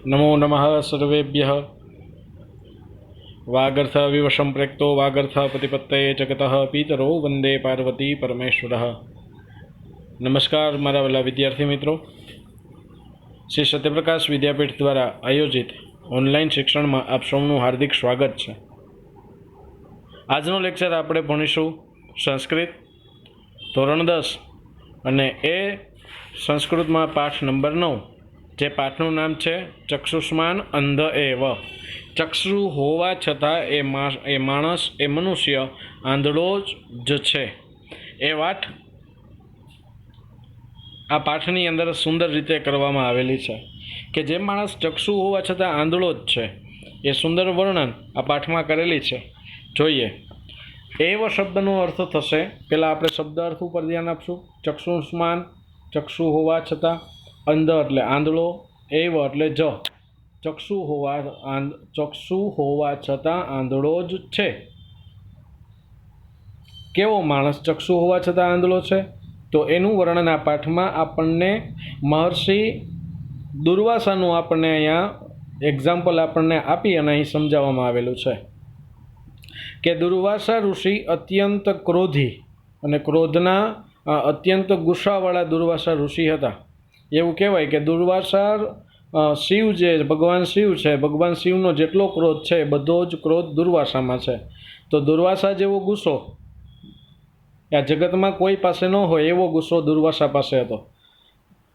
नमो नमः सर्वेभ्यः। वागर्थ विवशं प्रक्तो वागर्थ प्रतिपत्तये जगतः पितरो वंदे पार्वती परमेश्वरः। नमस्कार मारा वाला विद्यार्थी मित्रों, श्री सत्यप्रकाश विद्यापीठ द्वारा आयोजित ऑनलाइन शिक्षण में आप सौનું हार्दिक स्वागत है। आजनो लेक्चर આપણે ભણીશું સંસ્કૃત ધોરણ 10 અને એ સંસ્કૃતમાં પાઠ નંબર 9, જે પાઠનું નામ છે ચક્ષુષ્માન અંધ એવ। ચક્ષુ હોવા છતાં એ માણસ એ મનુષ્ય આંધળો જ છે। એ વાત આ પાઠની અંદર સુંદર રીતે કરવામાં આવેલી છે કે જે માણસ ચક્ષુ હોવા છતાં આંધળો જ છે, એ સુંદર વર્ણન આ પાઠમાં કરેલી છે। જોઈએ એવ શબ્દનો અર્થ થશે। પહેલાં આપણે શબ્દ અર્થ ઉપર ધ્યાન આપશું। ચક્ષુષ્માન ચક્ષુ હોવા છતાં, અંધ એટલે આંધળો, એવ એટલે જ, ચક્ષુ હોવા છતાં આંધળો જ છે। કેવો માણસ ચક્ષુ હોવા છતાં આંધળો છે? તો એનું વર્ણન આ પાઠમાં આપણને મહર્ષિ દુર્વાસાનું આપણને અહીંયા એક્ઝામ્પલ આપણને આપી અને અહીં સમજાવવામાં આવેલું છે કે દુર્વાસા ઋષિ અત્યંત ક્રોધી અને ક્રોધના અત્યંત ગુસ્સાવાળા દુર્વાસા ઋષિ હતા। એવું કહેવાય કે દુર્વાસા શિવ જે ભગવાન શિવ છે, ભગવાન શિવનો જેટલો ક્રોધ છે બધો જ ક્રોધ દુર્વાસામાં છે। તો દુર્વાસા જેવો ગુસ્સો આ જગતમાં કોઈ પાસે ન હોય એવો ગુસ્સો દુર્વાસા પાસે હતો।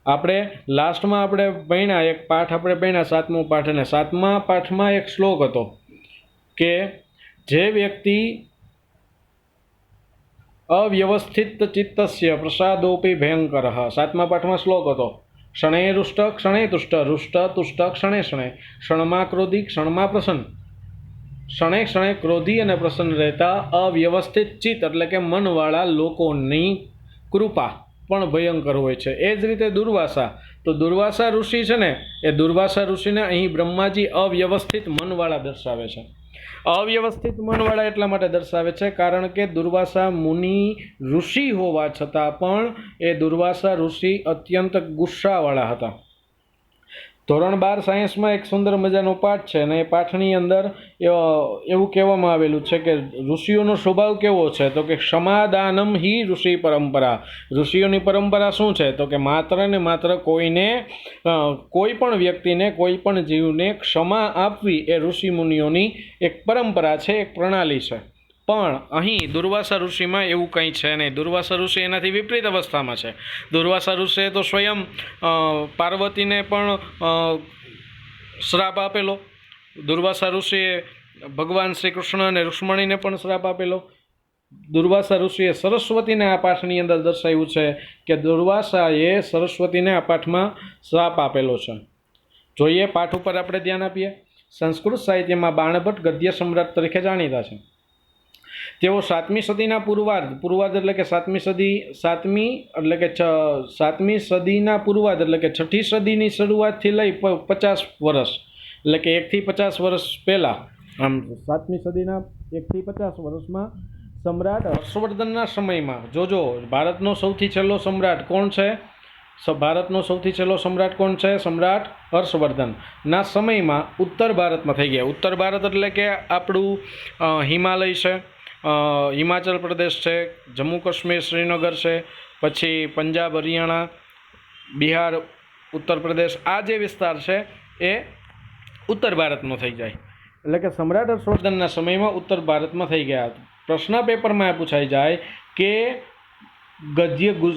આપણે લાસ્ટમાં આપણે ભણ્યા એક પાઠ આપણે ભણ્યા 7મો પાઠ, અને 7મા પાઠમાં એક શ્લોક હતો કે જે વ્યક્તિ અવ્યવસ્થિત ચિત્તસ્ય પ્રસાદોપી ભયંકર। 7મા પાઠમાં શ્લોક હતો ક્ષણે રુષ્ટ ક્ષણે તુષ્ટ, રુષ્ટ તુષ્ટ ક્ષણે ક્ષણે, ક્ષણમાં ક્રોધી ક્ષણમાં પ્રસન્ન। ક્ષણે ક્ષણે ક્રોધી અને પ્રસન્ન રહેતા અવ્યવસ્થિત ચિત્ત એટલે કે મનવાળા લોકોની કૃપા પણ ભયંકર હોય છે। એ જ રીતે દુર્વાસા, તો દુર્વાસા ઋષિ છે ને, એ દુર્વાસા ઋષિને અહીં બ્રહ્માજી અવ્યવસ્થિત મનવાળા દર્શાવે છે। અવ્યવસ્થિત મનવાળા એટલા માટે દર્શાવે છે કારણ કે દુર્વાસા મુનિ ઋષિ હોવા છતાં પણ એ દુર્વાસા ઋષિ અત્યંત ગુસ્સાવાળા હતા। ધોરણ 12 સાયન્સમાં એક સુંદર મજાનો પાઠ છે અને એ પાઠની અંદર એવું કહેવામાં આવેલું છે કે ઋષિઓનો સ્વભાવ કેવો છે? તો કે ક્ષમાદાનમ હિ ઋષિ પરંપરા। ઋષિઓની પરંપરા શું છે? તો કે માત્ર ને માત્ર કોઈને, કોઈ પણ વ્યક્તિને, કોઈ પણ જીવને ક્ષમા આપવી એ ઋષિ મુનિઓની એક પરંપરા છે, એક પ્રણાલી છે। પણ અહીં દુર્વાસા ઋષિમાં એવું કંઈ છે નહીં। દુર્વાસા ઋષિ એનાથી વિપરીત અવસ્થામાં છે। દુર્વાસા ઋષિએ તો સ્વયં પાર્વતીને પણ શ્રાપ આપેલો। દુર્વાસા ઋષિએ ભગવાન શ્રી કૃષ્ણ અને રુક્ષ્મણીને પણ શ્રાપ આપેલો। દુર્વાસા ઋષિએ સરસ્વતીને આ પાઠની અંદર દર્શાવ્યું છે કે દુર્વાસાએ સરસ્વતીને આ પાઠમાં શ્રાપ આપેલો છે। જોઈએ પાઠ ઉપર આપણે ધ્યાન આપીએ। સંસ્કૃત સાહિત્યમાં બાણભટ્ટ ગદ્ય સમ્રાટ તરીકે જાણીતા છે। તેઓ 7મી સદીના પૂર્વાર્ધ એટલે કે 7મી સદીના પૂર્વાર્ધ એટલે કે 6ઠી સદીની શરૂઆતથી લઈ 50 વર્ષ એટલે કે 1 થી 50 વર્ષ પહેલાં, આમ 7મી સદીના 1 થી 50 વર્ષમાં સમ્રાટ હર્ષવર્ધનના સમયમાં, જોજો ભારતનો સૌથી છેલ્લો સમ્રાટ કોણ છે? ભારતનો સૌથી છેલ્લો સમ્રાટ કોણ છે? સમ્રાટ હર્ષવર્ધનના સમયમાં ઉત્તર ભારતમાં થઈ ગયા। ઉત્તર ભારત એટલે કે આપણું હિમાલય છે, હિમાચલ પ્રદેશ છે, જમ્મુ કાશ્મીર શ્રીનગર છે, પછી પંજાબ હરિયાણા બિહાર ઉત્તર પ્રદેશ, આ જે વિસ્તાર છે એ ઉત્તર ભારતમાં થઈ જાય। એટલે કે સમ્રાટ હર્ષવર્ધનના સમયમાં ઉત્તર ભારતમાં થઈ ગયા। પ્રશ્ન પેપરમાં એ પૂછાઈ જાય કે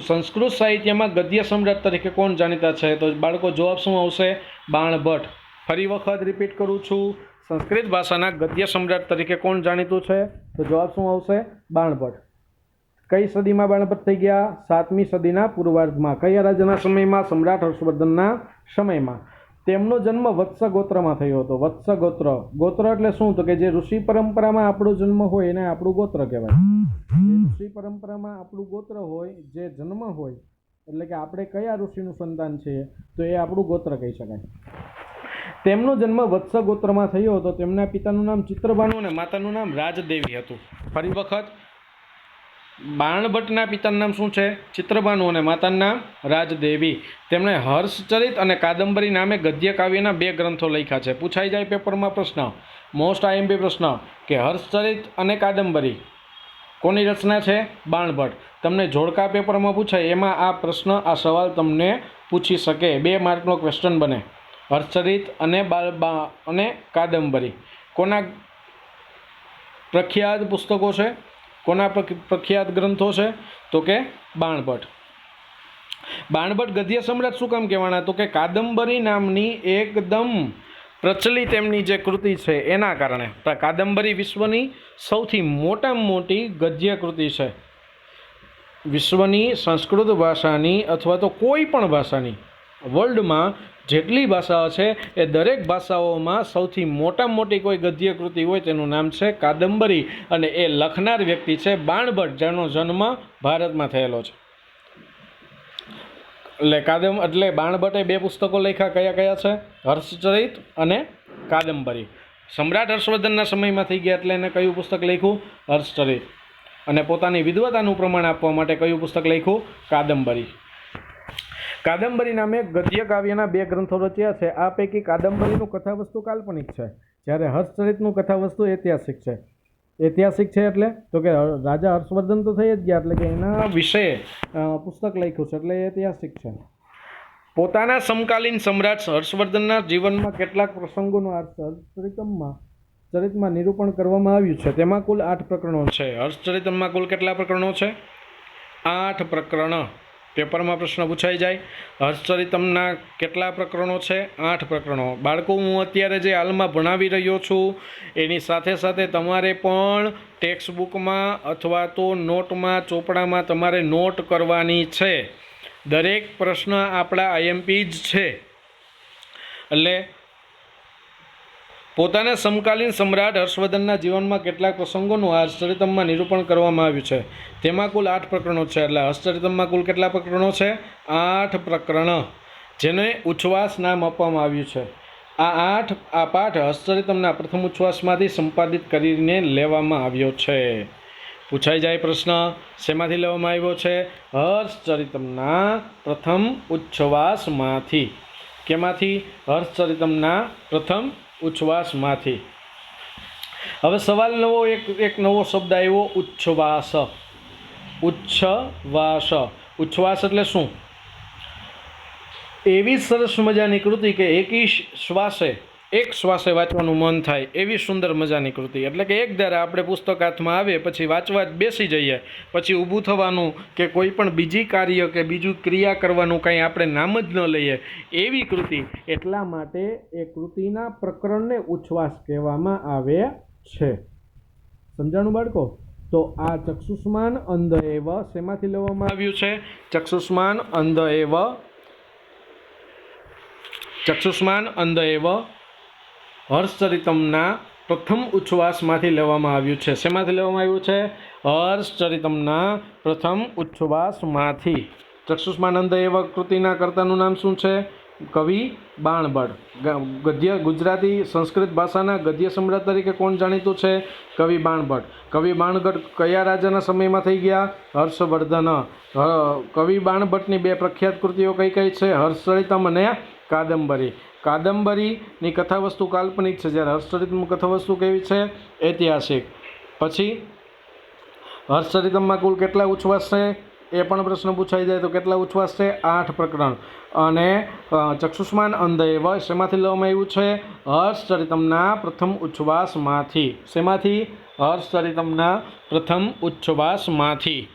સંસ્કૃત સાહિત્યમાં ગદ્ય સમ્રાટ તરીકે કોણ જાણીતા છે? તો બાળકો જવાબ શું આવશે? બાણભટ્ટ। ફરી વખત રિપીટ કરું છું, સંસ્કૃત ભાષાના ગદ્ય સમ્રાટ તરીકે કોણ જાણીતું છે? તો જવાબ શું આવશે? બાણભટ્ટ। કઈ સદીમાં બાણભટ્ટ થઈ ગયા? 7મી સદીના પૂર્વાર્ધમાં। કયા રાજાના સમયમાં? સમ્રાટ હર્ષવર્ધનના સમયમાં। તેમનો જન્મ વત્સ ગોત્રમાં થયો હતો। વત્સ ગોત્ર, ગોત્ર એટલે શું? તો કે જે ઋષિ પરંપરામાં આપણો જન્મ હોય એને આપણું ગોત્ર કહેવાય। જે ઋષિ પરંપરામાં આપણું ગોત્ર હોય, જે જન્મ હોય, એટલે કે આપણે કયા ઋષિનું સંતાન છીએ તો એ આપણું ગોત્ર કહી શકાય। તેમનો જન્મ વત્સ ગોત્રમાં થયો હતો। તેમના પિતાનું નામ ચિત્રભાનુ અને માતાનું નામ રાજદેવી હતું। ફરી વખત બાણભટ્ટના પિતાનું નામ શું છે? ચિત્રભાનુ અને માતાનું નામ રાજદેવી. તેમણે હર્ષચરિત અને કાદંબરી નામે ગદ્ય કાવ્યના 2 ગ્રંથો લખ્યા છે. પૂછાઈ જાય પેપરમાં પ્રશ્ન, મોસ્ટ આઈએમપી પ્રશ્ન કે હર્ષચરિત અને કાદંબરી કોની રચના છે? બાણભટ્ટ. તમને જોડકા પેપરમાં પૂછાય એમાં આ પ્રશ્ન, આ સવાલ તમને પૂછી શકે. 2 માર્કનો ક્વેશ્ચન બને. હર્ષચરિત અને કાદંબરી કોના પ્રખ્યાત પુસ્તકો છે? કોના પ્રખ્યાત ગ્રંથો છે? તો કે બાણભટ્ટ. બાણભટ્ટ ગદ્ય સમ્રાટ શું કામ કહેવાના? તો કે કાદંબરી નામની એકદમ પ્રચલિત એમની જે કૃતિ છે એના કારણે. કાદંબરી વિશ્વની સૌથી મોટામાં મોટી ગદ્ય કૃતિ છે. વિશ્વની સંસ્કૃત ભાષાની અથવા તો કોઈ પણ ભાષાની, વર્લ્ડમાં જેટલી ભાષાઓ છે એ દરેક ભાષાઓમાં સૌથી મોટામાં મોટી કોઈ ગદ્ય કૃતિ હોય તેનું નામ છે કાદંબરી, અને એ લખનાર વ્યક્તિ છે બાણભટ્ટ, જેનો જન્મ ભારતમાં થયેલો છે. એટલે બાણભટ્ટે 2 પુસ્તકો લખ્યા. કયા કયા છે? હર્ષચરિત અને કાદંબરી. સમ્રાટ હર્ષવર્ધનના સમયમાં થઈ ગયા એટલે એને કયું પુસ્તક લખ્યું? હર્ષચરિત. અને પોતાની વિદ્વતાનું પ્રમાણ આપવા માટે કયું પુસ્તક લખ્યું? કાદંબરી. કાદંબરી નામે ગદ્ય કાવ્યના 2 ગ્રંથો રચ્યા છે. આ પૈકી કાદંબરીનું કથાવસ્તુ કાલ્પનિક છે, જ્યારે હર્ષચરિતનું કથાવસ્તુ ઐતિહાસિક છે. ઐતિહાસિક છે એટલે તો કે રાજા હર્ષવર્ધન તો થઈ જ ગયા, એટલે કે એના વિશે પુસ્તક લખ્યું છે એટલે ઐતિહાસિક છે. પોતાના સમકાલીન સમ્રાટ હર્ષવર્ધનના જીવનમાં કેટલાક પ્રસંગોનું હર્ષચરિતમાં નિરૂપણ કરવામાં આવ્યું છે. તેમાં કુલ 8 પ્રકરણો છે. હર્ષચરિતમાં કુલ કેટલા પ્રકરણો છે? 8 પ્રકરણ. પેપરમાં પ્રશ્ન પૂછાઈ જાય. હર્ષચરિતમના કેટલા પ્રકરણો છે? 8 પ્રકરણો. બાળકો, હું અત્યારે જે હાલમાં ભણાવી રહ્યો છું એની સાથે સાથે તમારે પણ ટેક્સ્ટ બુકમાં અથવા તો નોટમાં, ચોપડામાં તમારે નોટ કરવાની છે. દરેક પ્રશ્ન આપણા આઈએમપી જ છે. એટલે પોતાના સમકાલીન સમ્રાટ હર્ષવર્ધનના જીવનમાં કેટલાક પ્રસંગોનું હર્ષચરિતમમાં નિરૂપણ કરવામાં આવ્યું છે. તેમાં કુલ 8 પ્રકરણો છે. એટલે હર્ષચરિતમમાં કુલ કેટલા પ્રકરણો છે? 8 પ્રકરણ, જેને ઉચ્છ્વાસ નામ આપવામાં આવ્યું છે. આ પાઠ હર્ષચરિતમના પ્રથમ ઉચ્છ્વાસમાંથી સંપાદિત કરીને લેવામાં આવ્યો છે. પૂછાઈ જાય પ્રશ્ન, શેમાંથી લેવામાં આવ્યો છે? હર્ષચરિતમના પ્રથમ ઉચ્છ્વાસમાંથી. કેમાંથી? હર્ષચરિતમના પ્રથમ ઉચ્છ્વાસમાંથી. હવે સવાલ નવો, એક નવો શબ્દ આવ્યો, ઉચ્છ્વાસ. ઉચ્છ્વાસ. ઉચ્છ્વાસ એટલે શું? એવી સરસ મજાની કૃતિ કે એક શ્વાસે વાંચવાનું મન થાય એવી સુંદર મજાની કૃતિ. એટલે કે એક ધારા આપણે પુસ્તક હાથમાં આવે પછી વાંચવા જ બેસી જઈએ, પછી ઊભું થવાનું કે કોઈ પણ બીજી કાર્ય કે બીજું ક્રિયા કરવાનું કંઈ આપણે નામ જ ન લઈએ એવી કૃતિ. એટલા માટે એ કૃતિના પ્રકરણને ઉચ્છ્વાસ કહેવામાં આવે છે. સમજાણું બાળકો? તો આ ચક્ષુષ્માન અંધ એવ શેમાંથી લેવામાં આવ્યું છે? ચક્ષુષ્માન અંધ એવ હર્ષચરિતમના પ્રથમ ઉચ્છ્વાસમાંથી લેવામાં આવ્યું છે. શેમાંથી લેવામાં આવ્યું છે? હર્ષચરિતમના પ્રથમ ઉચ્છ્વાસમાંથી. ચક્ષુષ્માન અંધ એવ કૃતિના કર્તાનું નામ શું છે? કવિ બાણભટ્ટ. ગુજરાતી સંસ્કૃત ભાષાના ગદ્ય સમ્રાટ તરીકે કોણ જાણીતું છે? કવિ બાણભટ્ટ. કવિ બાણભટ્ટ કયા રાજાના સમયમાં થઈ ગયા? હર્ષવર્ધન. કવિ બાણભટ્ટની 2 પ્રખ્યાત કૃતિઓ કઈ કઈ છે? હર્ષચરિતમ અને કાદંબરી. કાદંબરીની કથાવસ્તુ કાલ્પનિક છે, જ્યારે હર્ષચરિતમની કથાવસ્તુ કેવી છે? ઐતિહાસિક. પછી હર્ષચરિતમમાં કુલ કેટલા ઉચ્છ્વાસ છે? એ પણ પ્રશ્ન પૂછાઈ જાય તો કેટલા ઉચ્છ્વાસ છે? 8 પ્રકરણ. અને ચક્ષુષ્માન અંધ એવ શેમાંથી લેવામાં આવ્યું છે? હર્ષચરિતમના પ્રથમ ઉચ્છ્વાસમાંથી. શેમાંથી? હર્ષચરિતમના પ્રથમ ઉચ્છ્વાસમાંથી.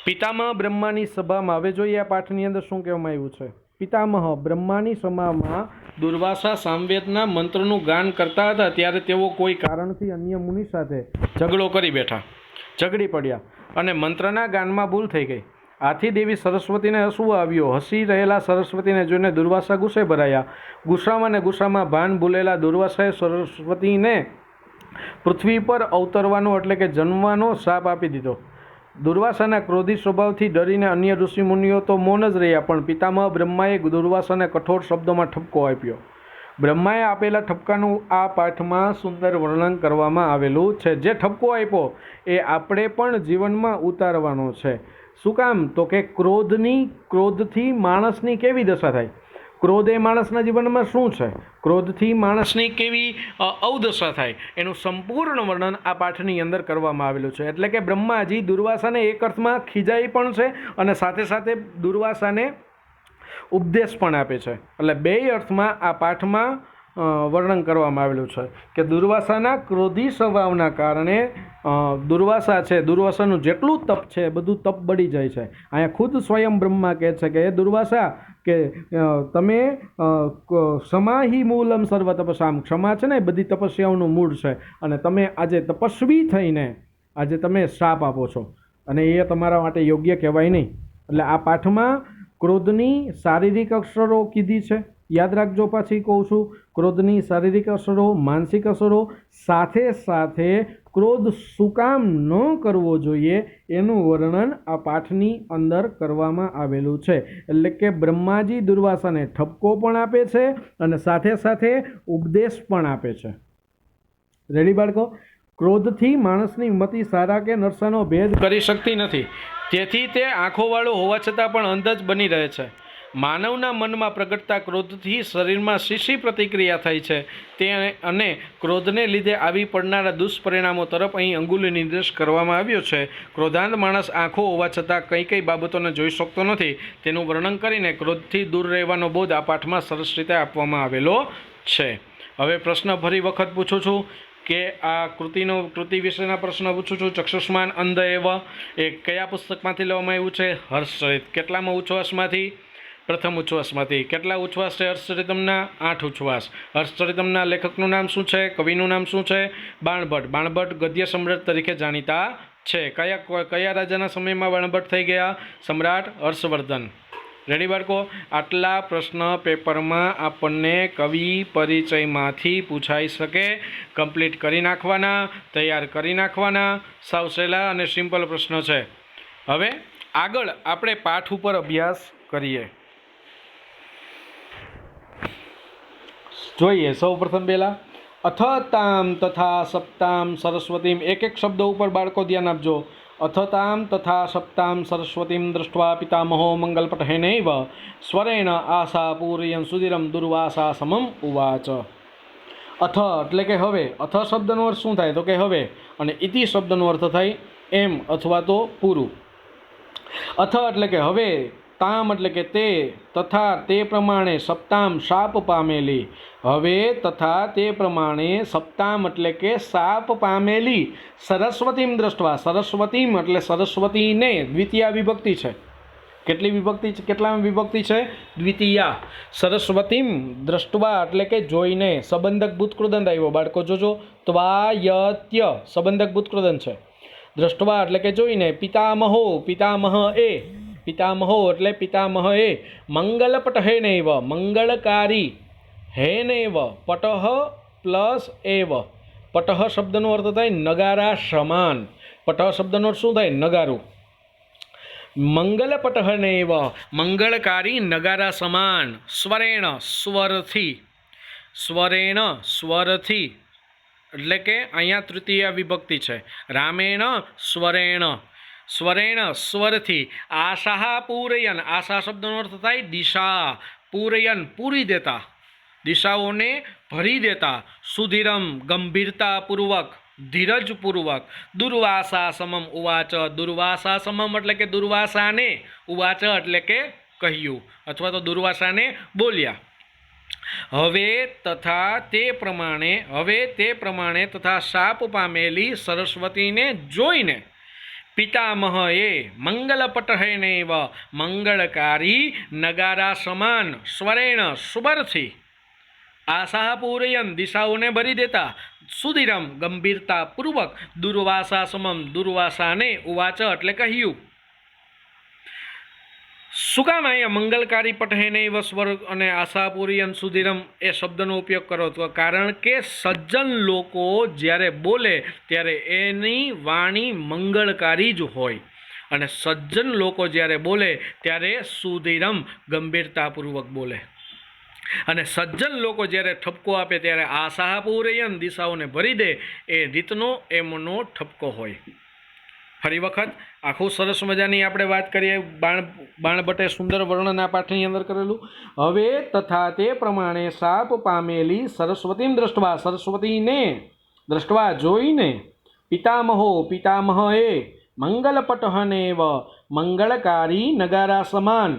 પિતામહ બ્રહ્માની સભામાં, હવે જોઈએ આ પાઠની અંદર શું કહેવામાં આવ્યું છે. પિતામહ બ્રહ્માની સભામાં દુર્વાસા સામવેદના મંત્રનું ગાન કરતા હતા, ત્યારે તેઓ કોઈ કારણથી અન્ય મુનિ સાથે ઝઘડી પડ્યા અને મંત્રના ગાનમાં ભૂલ થઈ ગઈ. આથી દેવી સરસ્વતીને હસવું આવ્યો. હસી રહેલા સરસ્વતીને જોઈને દુર્વાસા ગુસ્સે ભરાયા. ગુસ્સામાં ભાન ભૂલેલા દુર્વાસાએ સરસ્વતીને પૃથ્વી પર અવતરવાનો એટલે કે જન્મવાનો શાપ આપી દીધો. દુર્વાસાના ક્રોધી સ્વભાવથી ડરીને અન્ય ઋષિમુનિઓ તો મૌન જ રહ્યા, પણ પિતામહ બ્રહ્માએ દુર્વાસાને કઠોર શબ્દોમાં ઠપકો આપ્યો. બ્રહ્માએ આપેલા ઠપકાનું આ પાઠમાં સુંદર વર્ણન કરવામાં આવેલું છે. જે ઠપકો આપ્યો એ આપણે પણ જીવનમાં ઉતારવાનો છે. શું કામ? તો કે ક્રોધથી માણસની કેવી દશા થાય? ક્રોધ એ માણસના જીવનમાં શું છે? ક્રોધથી માણસની કેવી અવદશા થાય એનું સંપૂર્ણ વર્ણન આ પાઠની અંદર કરવામાં આવેલું છે. એટલે કે બ્રહ્માજી દુર્વાસાને એક અર્થમાં ખીજાઈ પણ છે અને સાથે સાથે દુર્વાસાને ઉપદેશ પણ આપે છે. એટલે બેય અર્થમાં આ પાઠમાં વર્ણન કરવામાં આવેલું છે કે દુર્વાસાના ક્રોધી સ્વભાવના કારણે દુર્વાસા છે, દુર્વાસાનું જેટલું તપ છે બધું તપ બળી જાય છે. અહીંયા ખુદ સ્વયં બ્રહ્મા કહે છે કે એ દુર્વાસા કે તમે ક્ષમાહી મૂલમ સર્વ તપસામ, ક્ષમા છે ને બધી તપસ્યાઓનું મૂળ છે અને તમે આજે તપસ્વી થઈને આજે તમે શ્રાપ આપો છો અને એ તમારા માટે યોગ્ય કહેવાય નહીં. એટલે આ પાઠમાં ક્રોધની શારીરિક અસરો કીધી છે. યાદ રાખજો, પાછી કહું છું, ક્રોધની શારીરિક અસરો, માનસિક અસરો, સાથે સાથે ક્રોધ શું કામ ન કરવો જોઈએ એનું વર્ણન આ પાઠની અંદર કરવામાં આવેલું છે. એટલે કે બ્રહ્માજી દુર્વાસાને ઠપકો પણ આપે છે અને સાથે સાથે ઉપદેશ પણ આપે છે. રેડી બાળકો? ક્રોધથી માણસની મતિ સારા કે નરસાનો ભેદ કરી શકતી નથી. તેથી તે આંખોવાળો હોવા છતાં પણ અંધ જ બની રહે છે. માનવના મનમાં પ્રગટતા ક્રોધથી શરીરમાં શીશી પ્રતિક્રિયા થાય છે તે અને ક્રોધને લીધે આવી પડનારા દુષ્પરિણામો તરફ અહીં અંગુલી નિર્દેશ કરવામાં આવ્યો છે. ક્રોધાંત માણસ આંખો હોવા છતાં કઈ કઈ બાબતોને જોઈ શકતો નથી તેનું વર્ણન કરીને ક્રોધથી દૂર રહેવાનો બોધ આ પાઠમાં સરસ રીતે આપવામાં આવેલો છે. હવે પ્રશ્ન ફરી વખત પૂછું છું કે આ કૃતિ વિશેના પ્રશ્ન પૂછું છું. ચક્ષુષ્માન અંધ એવ એ કયા પુસ્તકમાંથી લેવામાં આવ્યું છે? હર્ષચરિત. કેટલામાં ઉચ્છ્વાસમાંથી? પ્રથમ ઉચ્છ્વાસમાંથી. કેટલા ઉચ્છ્વાસ છે હર્ષચરિતમના? 8 ઉચ્છ્વાસ. હર્ષચરિતમના લેખકનું નામ શું છે? કવિનું નામ શું છે? બાણભટ્ટ. બાણભટ્ટ ગદ્ય સમ્રાટ તરીકે જાણીતા છે. કયા રાજાના સમયમાં બાણભટ્ટ થઈ ગયા? સમ્રાટ હર્ષવર્ધન. રેડી બાળકો? આટલા પ્રશ્ન પેપરમાં આપણને કવિ પરિચયમાંથી પૂછાઈ શકે. કમ્પ્લીટ કરી નાખવાના, તૈયાર કરી નાખવાના. સાવ સહેલા અને સિમ્પલ પ્રશ્ન છે. હવે આગળ આપણે પાઠ ઉપર અભ્યાસ કરીએ. જોઈએ સૌ પ્રથમ પહેલાં અથ તામ તથા સપ્તામ સરસ્વતીમ. એક એક શબ્દ ઉપર બાળકો ધ્યાન આપજો. અથ તામ તથા સપ્તામ સરસ્વતીમ દૃષ્ટ્વા પિતામહો મંગલપટહેનૈવ સ્વરેણ આશા પૂરયન સુધીરમ દુર્વાસા સમમ ઉવાચ. અથ એટલે કે હવે. અથ શબ્દનો અર્થ શું થાય? તો કે હવે. અને ઇતિ શબ્દનો અર્થ થાય એમ અથવા તો પૂરું. અથ એટલે કે હવે, તામ એટલે કે તે, તથા તે પ્રમાણે, સપ્તામ શાપ પામેલી. હવે તથા તે પ્રમાણે, સપ્તામ એટલે કે શાપ પામેલી, સરસ્વતીમ દ્રષ્ટવા. સરસ્વતીમ એટલે સરસ્વતીને, દ્વિતીયા વિભક્તિ છે. કેટલી વિભક્તિ છે? કેટલામાં વિભક્તિ છે? દ્વિતીયા. સરસ્વતીમ દ્રષ્ટવા એટલે કે જોઈને. સંબંધક ભૂતકૃદંત આવ્યો બાળકો, જોજો. ત્વાયત્ય સંબંધક ભૂતકૃદંત છે. દ્રષ્ટવા એટલે કે જોઈને. પિતામહો, પિતામહ એ, પિતામહો એટલે પિતામહ એ. મંગલપટહેનૈવ મંગળકારી, હેનૈવ પટહ પ્લસ એવ. પટહ શબ્દનો અર્થ થાય નગારા સમાન. પટહ શબ્દનો અર્થ શું થાય? નગારું. મંગલપટહેનૈવ મંગળકારી નગારા સમાન. સ્વરેણ સ્વરથી. સ્વરેણ સ્વરથી એટલે કે અહીંયા તૃતીય વિભક્તિ છે. રામેણ સ્વરેણ. સ્વરેણ સ્વરથી. આશા પૂરયન. આશા શબ્દનો અર્થ થાય દિશા. પૂરયન પૂરી દેતા, દિશાઓને ભરી દેતા. સુધીરમ ગંભીરતાપૂર્વક, ધીરજપૂર્વક. દુર્વાસા સમમ ઉવાચ. દુર્વાસા સમમ એટલે કે દુર્વાસાને. ઉવાચ એટલે કે કહ્યું અથવા તો દુર્વાસાને બોલ્યા. હવે તથા તે પ્રમાણે, હવે તે પ્રમાણે તથા શાપ પામેલી સરસ્વતીને જોઈને પિતામહએ મંગલપટહેનૈવ મંગળકારી નગારા સમાન સ્વરેણ સ્વરથી. આશા પૂરયન દિશાઓને ભરી દેતા. સુધીરમ ગંભીરતાપૂર્વક. દુર્વાસા સમમ દુર્વાસાને. ઉવાચ એટલે કહ્યું. શું કામ અહીંયા મંગલકારી પટહેનૈવ સ્વર અને આશાપૂર્યન સુધીરમ એ શબ્દનો ઉપયોગ કરો? તો કારણ કે સજ્જન લોકો જ્યારે બોલે ત્યારે એની વાણી મંગળકારી જ હોય અને સજ્જન લોકો જ્યારે બોલે ત્યારે સુધીરમ ગંભીરતાપૂર્વક બોલે. અને સજ્જન લોકો જ્યારે ઠપકો આપે ત્યારે આશાહ પૂરયન દિશાઓને ભરી દે એ રીતનો એમનો ઠપકો હોય. ફરી વખત આખું સરસ મજાની આપણે વાત કરીએ. બાણભટ્ટે સુંદર વર્ણન આ પાઠની અંદર કરેલું. હવે તથા તે પ્રમાણે શાપ પામેલી સરસ્વતીમ દ્રષ્ટવા, સરસ્વતીને દ્રષ્ટવા જોઈને, પિતામહે મંગલપટહનેવ મંગળકારી નગારા સમાન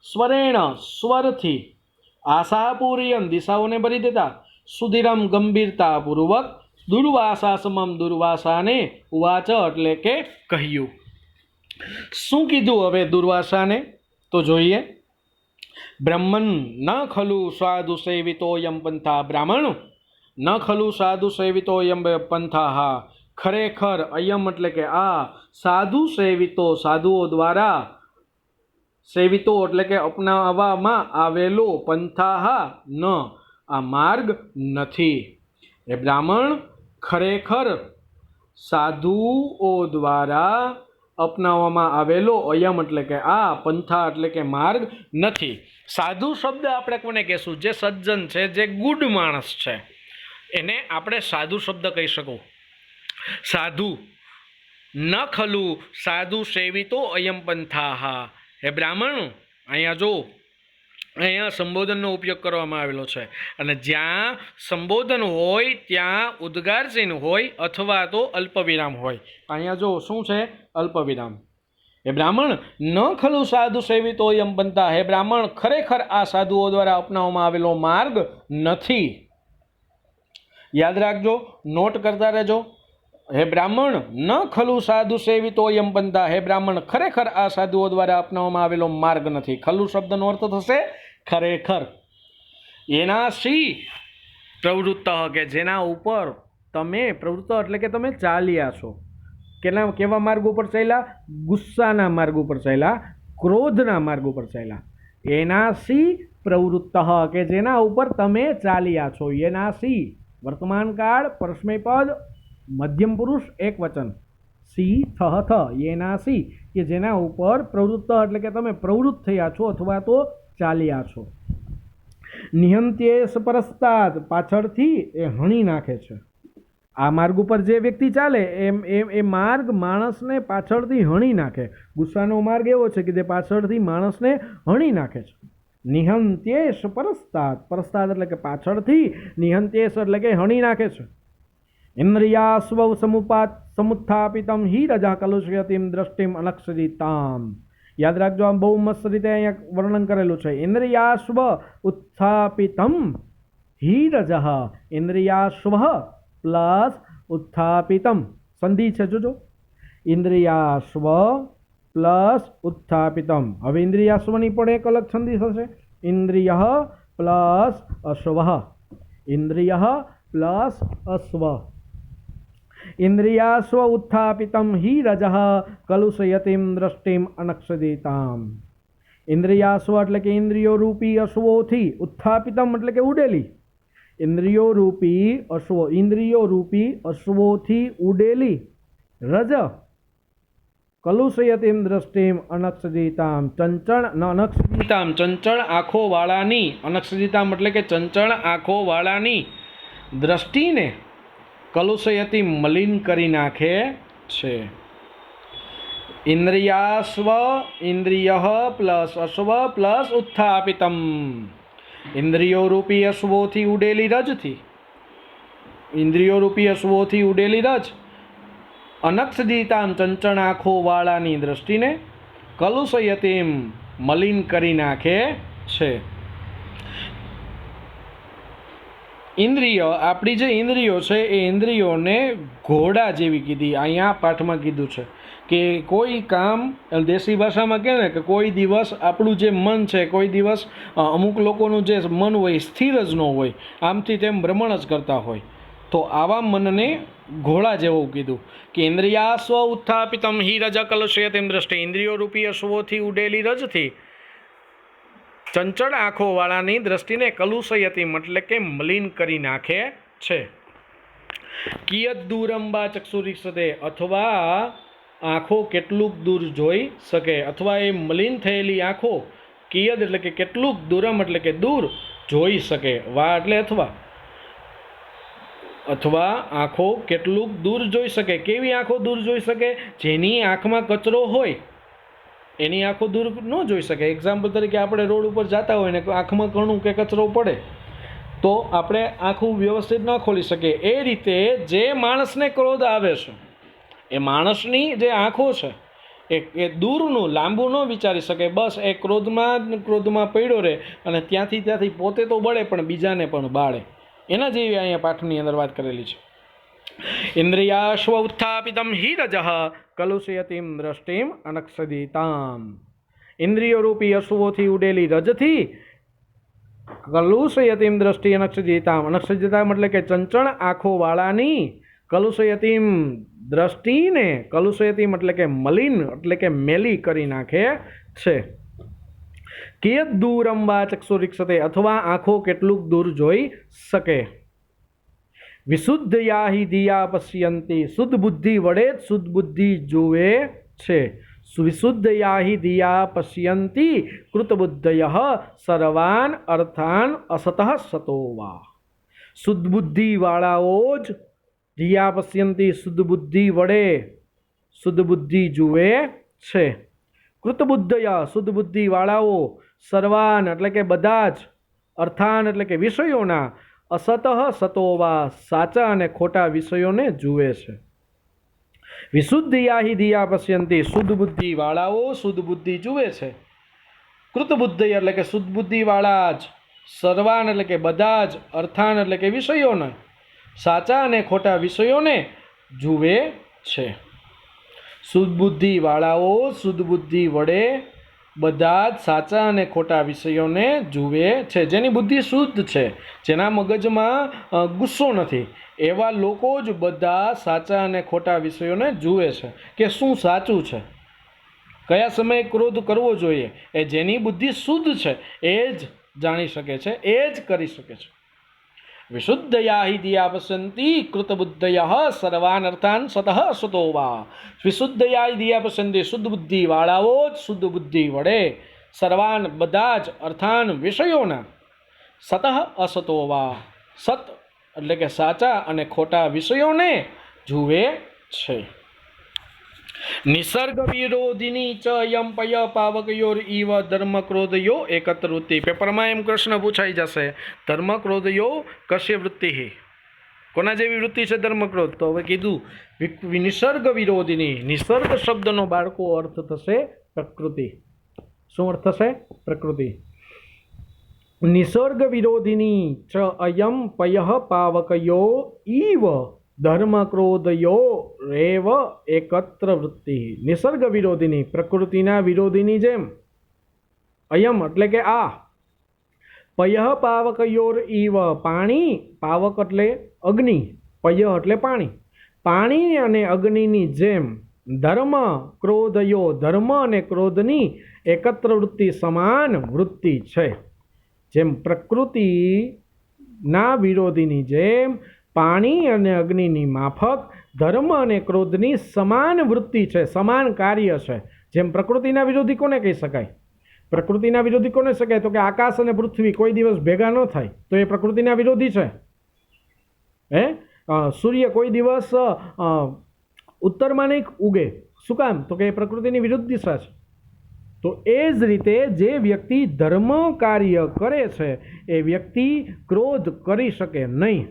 સ્વરેણ સ્વરથી આશાપૂર્યન દિશાઓને ભરી દેતા સુધીરમ ગંભીરતાપૂર્વક દુર્વાસા સમમ દુર્વાસાને ઉવાચ એટલે કે કહ્યું. શું કીધું હવે દુર્વાસાને તો જોઈએ. બ્રહ્મન ન ખલુ સાધુ સેવિતોયમ પંથા, બ્રાહ્મણ ન ખલુ સાધુ સેવિતોયમ પંથા, ખરેખર અયમ એટલે કે આ સાધુ સેવિતો, સાધુઓ દ્વારા સેવિતો એટલે કે અપનાવવામાં આવેલો, પંથાહા ન આ માર્ગ નથી. એ બ્રાહ્મણ ખરેખર સાધુઓ દ્વારા અપનાવવામાં આવેલો અયમ એટલે કે આ, પંથા એટલે કે માર્ગ નથી. સાધુ શબ્દ આપણે કોને કહેશું? જે સજ્જન છે, જે ગુડ માણસ છે, એને આપણે સાધુ શબ્દ કહી શકું. સાધુ ન ખલુ સાધુ સેવિતો અયમ પંથાહા. હે બ્રાહ્મણ, અહીંયા જો, અહીંયા સંબોધનનો ઉપયોગ કરવામાં આવેલો છે, અને જ્યાં સંબોધન હોય ત્યાં ઉદ્ગાર ચિહ્ન હોય અથવા તો અલ્પવિરામ હોય. અહીંયા જો શું છે? અલ્પવિરામ. હે બ્રાહ્મણ ન ખલુ સાધુ સેવિતોયમ પંથા, હે બ્રાહ્મણ ખરેખર આ સાધુઓ દ્વારા અપનાવવામાં આવેલો માર્ગ નથી. યાદ રાખજો, નોટ કરતા રહેજો. હે બ્રાહ્મણ ન ખલુ સાધુ સેવિતોયમ પંથા, હે બ્રાહ્મણ ખરેખર આ સાધુઓ દ્વારા અપનાવવામાં આવેલો માર્ગ નથી. ખલુ શબ્દનો અર્થ થશે ખરેખર. એનાસી પ્રવૃત્ત, કે જેના ઉપર તમે, પ્રવૃત્ત એટલે કે તમે ચાલ્યા છો. કેવા માર્ગ ઉપર ચાલ્યા? ગુસ્સાના માર્ગ ઉપર ચાલ્યા, ક્રોધના માર્ગ ઉપર ચાલ્યા. એનાસી પ્રવૃત્ત, કે જેના ઉપર તમે ચાલ્યા છો. એનાસી વર્તમાન કાળ, પરસ્મય પદ, મધ્યમ પુરુષ એક વચન, સી થહ થ, એનાસી કે જેના ઉપર પ્રવૃત્ત એટલે કે તમે પ્રવૃત્ત થયા છો અથવા તો ચાલ્યા છો. નિહંત્યેશ પરસ્તાદ, પાછળથી એ હણી નાખે છે. આ માર્ગ ઉપર જે વ્યક્તિ ચાલે એ માર્ગ માણસને પાછળથી હણી નાખે. ગુસ્સાનો માર્ગ એવો છે કે જે પાછળથી માણસને હણી નાખે છે. નિહંત્યેશ પરસ્તાદ, પરસ્તાદ એટલે કે પાછળથી, નિહંત્યેશ એટલે કે હણી નાખે છે. ઇન્દ્રિયાસ્વ સમુત્થાપિતમ હિ રજા કલુષયતિમ દ્રષ્ટિમ અનક્ષરિતામ. યાદ રાખજો, આમ બહુ મસ્ત રીતે અહીંયા વર્ણન કરેલું છે. ઇન્દ્રિયાસ્વ ઉત્થાપિતમ હિ રજઃ, ઇન્દ્રિયાસ્વ પ્લસ ઉત્થાપિતમ, સંધિ છે જોજો. ઇન્દ્રિયાસ્વ પ્લસ ઉત્થાપિતમ. હવે ઇન્દ્રિયાસ્વની પણ એક અલગ સંધિ થશે. ઇન્દ્રિય પ્લસ અશ્વ, ઇન્દ્રિય પ્લસ અશ્વ. ઇન્દ્રિયાસ્વ ઉત્થાપિતમ હિ રજઃ કલુષયતિમ દ્રષ્ટિમ અનક્ષદિતામ. ઇન્દ્રિયાસ્વ એટલે કે ઇન્દ્રિયો રૂપી અશ્વોથી, ઉત્થાપિતમ એટલે કે ઉડેલી, ઇન્દ્રિયો રૂપી અશ્વો, ઇન્દ્રિયો રૂપી અશ્વોથી ઉડેલી, રજ કલુષયતિમ દ્રષ્ટિમ અનક્ષદિતામ, ચંચળ અનક્ષદિતામ, ચંચળ આંખો વાળાની, અનક્ષદિતામ એટલે કે ચંચળ આંખો વાળાની દ્રષ્ટિને કલુષયતિ મલિન કરી નાખે છે. ઇન્દ્રિયાસ્વ, ઇન્દ્રિય પ્લસ અશ્વ પ્લસ ઉત્થાપિતમ, ઇન્દ્રિયો રૂપી અશ્વોથી ઉડેલી રજથી, ઇન્દ્રિયો રૂપી અશ્વોથી ઉડેલી રજ, અનક્ષદિતામ ચંચળ આંખો વાળાની દ્રષ્ટિને કલુષયતિમ મલિન કરી નાખે છે. ઇન્દ્રિય, આપણી જે ઇન્દ્રિયો છે એ ઇન્દ્રિયોને ઘોડા જેવી કીધી. અહીંયા પાઠમાં કીધું છે કે કોઈ કામ, દેશી ભાષામાં કહે ને કે કોઈ દિવસ આપણું જે મન છે, કોઈ દિવસ અમુક લોકોનું જે મન હોય સ્થિર જ ન હોય, આમથી તેમ ભ્રમણ જ કરતા હોય. તો આવા મનને ઘોડા જેવું કીધું કે ઇન્દ્રિયાસ્વ ઉત્થાપિતમ હિ રજ કલુષયતિમ દ્રષ્ટિ, ઇન્દ્રિયો રૂપી અશ્વોથી ઉડેલી રજથી ચંચળ આંખો વાળાની દ્રષ્ટિને કલુષયતિમ એટલે કે મલિન કરી નાખે છે. કિયત દૂરંબા ચક્ષુરીક્ષતે, અથવા આંખો કેટલુંક દૂર જોઈ શકે, અથવા એ મલિન થયેલી આંખો, કિયદ એટલે કે કેટલુંક, દૂરમ એટલે કે દૂર, જોઈ શકે, વા એટલે અથવા, અથવા આંખો કેટલુંક દૂર જોઈ શકે. કેવી આંખો દૂર જોઈ શકે? જેની આંખમાં કચરો હોય એની આંખો દૂર ન જોઈ શકે. એક્ઝામ્પલ તરીકે આપણે રોડ ઉપર જતા હોય ને આંખમાં કણું કે કચરો પડે તો આપણે આંખું વ્યવસ્થિત ન ખોલી શકીએ. એ રીતે જે માણસને ક્રોધ આવે છે એ માણસની જે આંખો છે એ દૂરનું લાંબુ ન વિચારી શકે. બસ એ ક્રોધમાં પડ્યો રહે અને ત્યાંથી પોતે તો બળે પણ બીજાને પણ બાળે. એના જેવી અહીંયા પાઠની અંદર વાત કરેલી છે. ઇન્દ્રિયાશ્વ ઉત્થાપિતમ હિ રજઃ કલુષયતિમ દ્રષ્ટિમ અનક્ષદિતામ. ઇન્દ્રિયો રૂપી અશુઓથી ઉડેલી રજથી કલુષયતિમ દ્રષ્ટિ અનક્ષદિતામ. અનક્ષદિતામ એટલે કે ચંચળ આંખો વાળાની કલુષયતિમ દ્રષ્ટિને, કલુષયતિમ એટલે કે મલિન એટલે કે મેલી કરી નાખે છે. કિયત દૂરમ વા ચક્ષુરીક્ષતે, અથવા આંખો કેટલુંક દૂર જોઈ શકે. વિશુદ્ધયા હિ ધિયા પશ્યંતી, શુદ્ધ બુદ્ધિ વડે જ શુદ્ધ બુદ્ધિ જુએ છે. વિશુદ્ધયા હિ ધિયા પશ્યંતી કૃતબુદ્ધયઃ સર્વાન અર્થાન અસતઃ સતો વા. શુદ્ધ બુદ્ધિ વાળાઓ જ ધિયા પશ્યંતી, શુદ્ધ બુદ્ધિ વડે શુદ્ધ બુદ્ધિ જુએ છે. કૃતબુદ્ધય શુદ્ધ બુદ્ધિ વાળાઓ, સર્વાન એટલે કે બધા જ, અર્થાન એટલે કે વિષયોના, અસતઃ સતોવા સાચા અને ખોટા વિષયોને જુએ છે. વિશુદ્ધિયા હિ ધિયા પશ્યંતી, શુદ્ધ બુદ્ધિ વાળાઓ શુદ્ધ બુદ્ધિ જુએ છે. કૃતબુદ્ધય એટલે કે શુદ્ધ બુદ્ધિ વાળા જ, સર્વાન એટલે કે બધા જ, અર્થાન એટલે કે વિષયોને, સાચા અને ખોટા વિષયોને જુએ છે. શુદ્ધ બુદ્ધિ વાળાઓ શુદ્ધ બુદ્ધિ વડે બધા જ સાચા અને ખોટા વિષયોને જુએ છે. જેની બુદ્ધિ શુદ્ધ છે, જેના મગજમાં ગુસ્સો નથી, એવા લોકો જ બધા સાચા અને ખોટા વિષયોને જુએ છે કે શું સાચું છે, કયા સમયે ક્રોધ કરવો જોઈએ. એ જેની બુદ્ધિ શુદ્ધ છે એ જ જાણી શકે છે, એ જ કરી શકે છે. વિશુદ્ધયા હિ ધિયા પશ્યંતી કૃતબુદ્ધયઃ સર્વાન અર્થાન સતઃ સતો વા. વિશુદ્ધયા હિ ધિયા પશ્યંતી, શુદ્ધ બુદ્ધિ વાળાઓ જ શુદ્ધ બુદ્ધિ વડે સર્વાન બધા જ, અર્થાન વિષયોના, સતઃ અસતો વા સત એટલે કે સાચા અને ખોટા વિષયોને જુએ છે. નિસર્ગ વિરોધિની ચ યમ પય પાવકયોર ઇવ ધર્મ ક્રોધયો એકત્ર વૃત્તિ. પેપરમાં એમ પ્રશ્ન પૂછાઈ જશે, ધર્મ ક્રોધયો કશ્ય વૃત્તિ? કોના જેવી વૃત્તિ છે ધર્મ ક્રોધ? તો હવે કીધું નિસર્ગ વિરોધિની. નિસર્ગ શબ્દનો બાળકો અર્થ થશે પ્રકૃતિ. શું અર્થ થશે? પ્રકૃતિ. નિસર્ગ વિરોધિની ચ અયમ પય પાવકયો ઇવ ધર્મ ક્રોધયો રેવ એકત્ર વૃત્તિ. નિસર્ગ વિરોધિની, પ્રકૃતિના વિરોધીની જેમ, અયમ એટલે કે આ, પય પાવકયોર ઇવ પાણી, પાવક એટલે અગ્નિ, પય એટલે પાણી, પાણી અને અગ્નિની જેમ, ધર્મ ક્રોધયો ધર્મ અને ક્રોધની એકત્ર વૃત્તિ સમાન વૃત્તિ છે. જેમ પ્રકૃતિના વિરોધીની જેમ પાણી અને અગ્નિની માફક ધર્મ અને ક્રોધની સમાન વૃત્તિ છે, સમાન કાર્ય છે. જેમ પ્રકૃતિના વિરોધી કોને કહી શકાય? પ્રકૃતિના વિરોધી કોને શકાય? તો કે આકાશ અને પૃથ્વી કોઈ દિવસ ભેગા ન થાય તો એ પ્રકૃતિના વિરોધી છે. સૂર્ય કોઈ દિવસ ઉત્તરમાં નહીં ઉગે. શું કામ? તો કે એ પ્રકૃતિની વિરુદ્ધ દિશા છે. તો એ જ રીતે જે વ્યક્તિ ધર્મ કાર્ય કરે છે એ વ્યક્તિ ક્રોધ કરી શકે નહીં.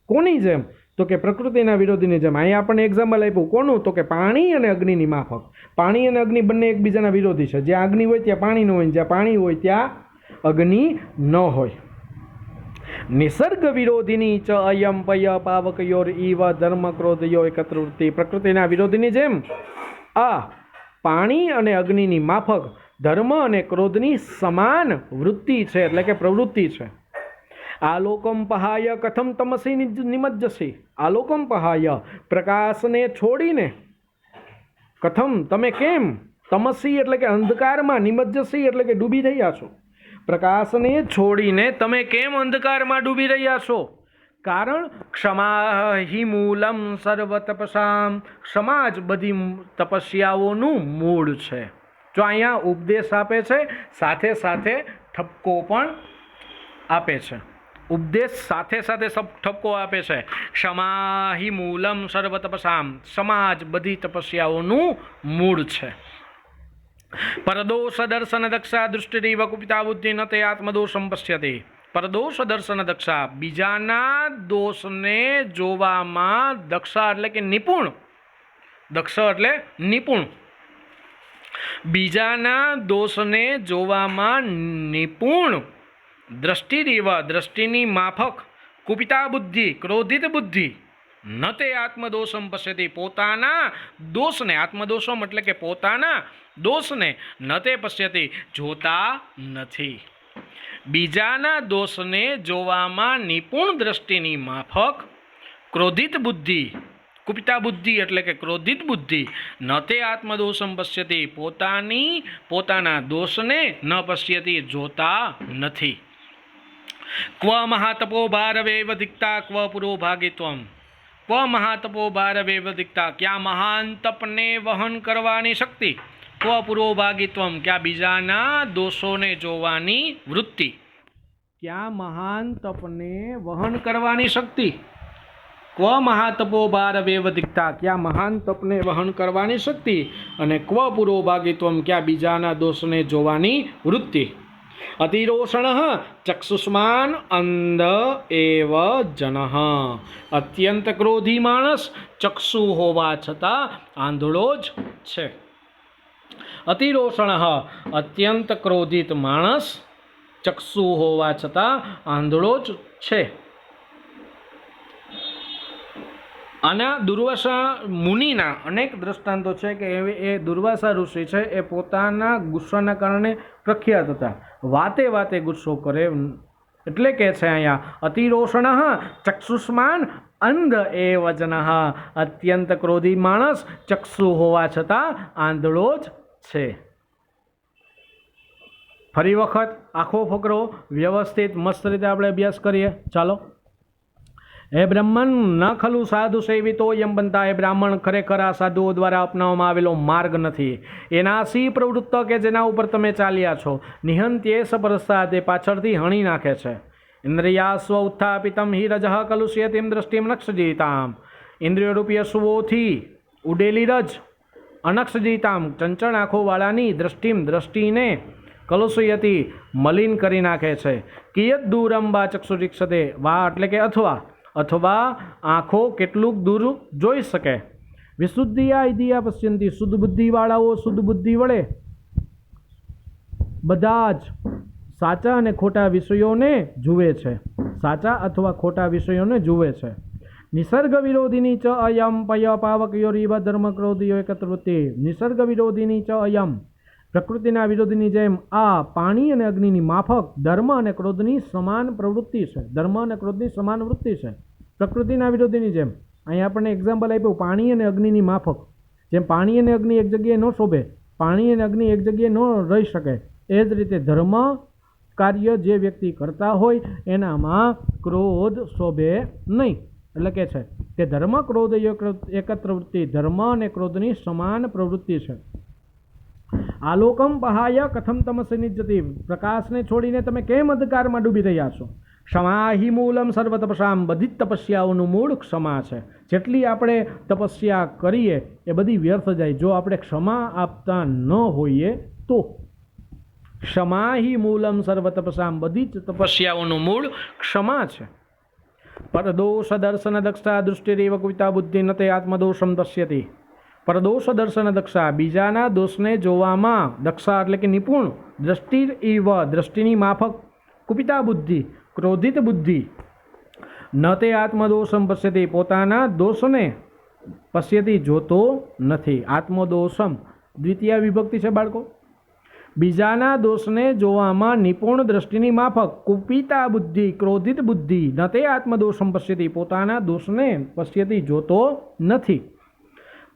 કોની જેમ? તો કે પ્રકૃતિના વિરોધીની જેમ. અહીંયા આપણને એક્ઝામ્પલ આપ્યું, કોનું? તો કે પાણી અને અગ્નિની માફક. પાણી અને અગ્નિ બંને એકબીજાના વિરોધી છે. જ્યાં અગ્નિ હોય ત્યાં પાણી ન હોય, જ્યાં પાણી હોય ત્યાં અગ્નિ ન હોય. નિસર્ગ વિરોધિની ચ અયમ પય પાવકયોર ઇવ ધર્મ ક્રોધયો એકત્ર વૃત્તિ. પ્રકૃતિના વિરોધીની જેમ આ પાણી અને અગ્નિની માફક ધર્મ અને ક્રોધની સમાન વૃત્તિ છે, એટલે કે પ્રવૃત્તિ છે. આલોકમ પહાય કથમ તમસી નિમજ્જસી. આલોકમ પહાય પ્રકાશને છોડીને, કથમ તમે કેમ, તમસી એટલે કે અંધકારમાં, નિમજ્જસી એટલે કે ડૂબી રહ્યા છો. પ્રકાશને છોડીને તમે કેમ અંધકારમાં ડૂબી રહ્યા છો? કારણ ક્ષમા હિ મૂલમ સર્વ તપસામ. ક્ષમા જ બધી તપસ્યાઓનું મૂળ છે. જો અહીંયા ઉપદેશ આપે છે, સાથે સાથે ઠપકો પણ આપે છે, ઉપદેશ સાથે સાથે ઠપકો આપે છે. ક્ષમા હિ મૂલમ સર્વ તપસામ, ક્ષમા જ બધી તપસ્યાઓનું મૂળ છે. પરદોષ દર્શન દક્ષા દૃષ્ટિરીવ કુપિતા બુદ્ધિ ન તે આત્મદોષમ પશ્યતે. પરદોષ દર્શન દક્ષા, બીજાના દોષને જોવામાં દક્ષા એટલે કે નિપુણ, દક્ષ એટલે નિપુણ, બીજાના દોષને જોવામાં નિપુણ, દ્રષ્ટિરીવ દ્રષ્ટિની માફક, કુપિતા બુદ્ધિ ક્રોધિત બુદ્ધિ, ન તે આત્મદોષમ પશ્યતિ પોતાના દોષને, આત્મદોષમ એટલે કે પોતાના દોષને, ન તે પશ્યતિ જોતા નથી. બીજાના દોષને જોવામાં નિપુણ દ્રષ્ટિની માફક, ક્રોધિત બુદ્ધિ, કુપિતા બુદ્ધિ એટલે કે ક્રોધિત બુદ્ધિ, ન તે આત્મદોષમ પશ્યતિ પોતાના દોષને ન પશ્યતિ જોતા નથી. ક્વ મહાતપો ભારવેવ દિક્તા ક્વ પુરો ભાગિત્વમ. ક્વ મહાતપો ભારવેવ દિક્તા, ક્યાં મહાન તપને વહન કરવાની શક્તિ, ક્વ પુરો ભાગિત્વમ ક્યાં બીજાના દોષોને જોવાની વૃત્તિ. ક્યાં મહાન તપને વહન કરવાની શક્તિ, ક્વ મહાતપો ભારવેવ દિક્તા ક્યાં મહાન તપને વહન કરવાની શક્તિ, અને ક્વ પુરો ભાગિત્વમ ક્યાં બીજાના દોષને જોવાની વૃત્તિ. અતિરોષણ ચક્ષુષ્માન અંધ એવ જનઃ. અત્યંત ક્રોધી માણસ ચક્ષુ હોવા છતાં આંધળો જ છે. અતિરોષણ અત્યંત ક્રોધિત માણસ ચક્ષુ હોવા છતાં આંધળો જ છે. આના દુર્વાસા મુનિના અનેક દ્રષ્ટાંતો છે કે એ દુર્વાસા ઋષિ છે એ પોતાના ગુસ્સાના કારણે પ્રખ્યાત હતા. વાતે વાતે ગુસ્સો કરે, એટલે કે છે અહીંયા અતિરોષણ ચક્ષુષ્માન અંધ એવ જનઃ. અત્યંત ક્રોધી માણસ ચક્ષુ હોવા છતાં આંધળો જ છે. ફરી વખત આખો ફકરો વ્યવસ્થિત મસ્ત રીતે આપણે અભ્યાસ કરીએ. ચાલો. હે બ્રાહ્મણ, ન ખલું સાધુ સેવિતો યમ બનતા. એ બ્રાહ્મણ ખરેખર આ સાધુઓ દ્વારા અપનાવવામાં આવેલો માર્ગ નથી. એના સી પ્રવૃત્ત કે જેના ઉપર તમે ચાલ્યા છો. નિહંત્યે સપરસ્તાદ, એ પાછળથી હણી નાખે છે. ઇન્દ્રિયા સ્વ ઉત્થાપિતમ હિ રજઃ કલુષ્યતિમ દ્રષ્ટિમ નક્ષજીતામ. ઇન્દ્રિયરૂપી અશુઓથી ઉડેલી રજ અનક્ષજીતામ ચંચળ આંખોવાળાની દ્રષ્ટિને કલુષયતી મલિન કરી નાખે છે. કિયત દૂરમ વા ચક્ષુરીક્ષતે. વા એટલે કે અથવા આંખો કેટલુંક દૂર જોઈ શકે. વિશુદ્ધિયા ઇદિયા પશ્યંતી. શુદ્ધ બુદ્ધિવાળાઓ શુદ્ધ બુદ્ધિ વડે બધા જ સાચા અને ખોટા વિષયોને જુએ છે. સાચા અથવા ખોટા વિષયોને જુએ છે. નિસર્ગ વિરોધિની ચ અયમ પય પાવકયોરીવ ધર્મ ક્રોધિયો એકત્રવૃત્તિ. નિસર્ગ વિરોધિની ચ અયમ, પ્રકૃતિના વિરોધીની જેમ આ પાણી અને અગ્નિની માફક ધર્મ અને ક્રોધની સમાન પ્રવૃત્તિ છે. ધર્મ અને ક્રોધની સમાન વૃત્તિ છે પ્રકૃતિના વિરોધીની જેમ. અહીંયા આપણને એક્ઝામ્પલ આપ્યું પાણી અને અગ્નિની માફક. જેમ પાણી અને અગ્નિ એક જગ્યાએ ન શોભે, પાણી અને અગ્નિ એક જગ્યાએ ન રહી શકે, એ જ રીતે ધર્મ કાર્ય જે વ્યક્તિ કરતા હોય એનામાં ક્રોધ શોભે નહીં. એટલે કે છે કે ધર્મ ક્રોધ એકત્ર વૃત્તિ, ધર્મ અને ક્રોધની સમાન પ્રવૃત્તિ છે. આલોકમ પહાય કથમ તમસે નિજ્જતિ. પ્રકાશને છોડીને તમે કેમ અંધકારમાં ડૂબી રહ્યા છો. ક્ષમા હિ મૂલમ સર્વ તપસામ. બધી જ તપસ્યાઓનું મૂળ ક્ષમા છે. જેટલી આપણે તપસ્યા કરીએ એ બધી વ્યર્થ જાય જો આપણે ક્ષમા આપતા ન હોઈએ તો. ક્ષમા હિ મૂલમ સર્વ તપસામ. બધી જ તપસ્યાઓનું મૂળ ક્ષમા છે. પરદોષ દર્શન દક્ષા દૃષ્ટિરેવ કવિતા બુદ્ધિ ન તે આત્મદોષમ દશ્યતિ. પરદોષ દર્શન દક્ષા, બીજાના દોષને જોવામાં દક્ષા એટલે કે નિપુણ, દ્રષ્ટિ ઇવ દ્રષ્ટિની માફક, કુપિતા બુદ્ધિ ક્રોધિત બુદ્ધિ, ન તે આત્મદોષમ પશ્યતિ પોતાના દોષને પશ્યતિ જોતો નથી. આત્મદોષમ દ્વિતીય વિભક્તિ છે બાળકો. બીજાના દોષને જોવામાં નિપુણ દ્રષ્ટિની માફક, કુપિતા બુદ્ધિ ક્રોધિત બુદ્ધિ, ન તે આત્મદોષમ પશ્યતિ પોતાના દોષને પશ્યતિ જોતો નથી.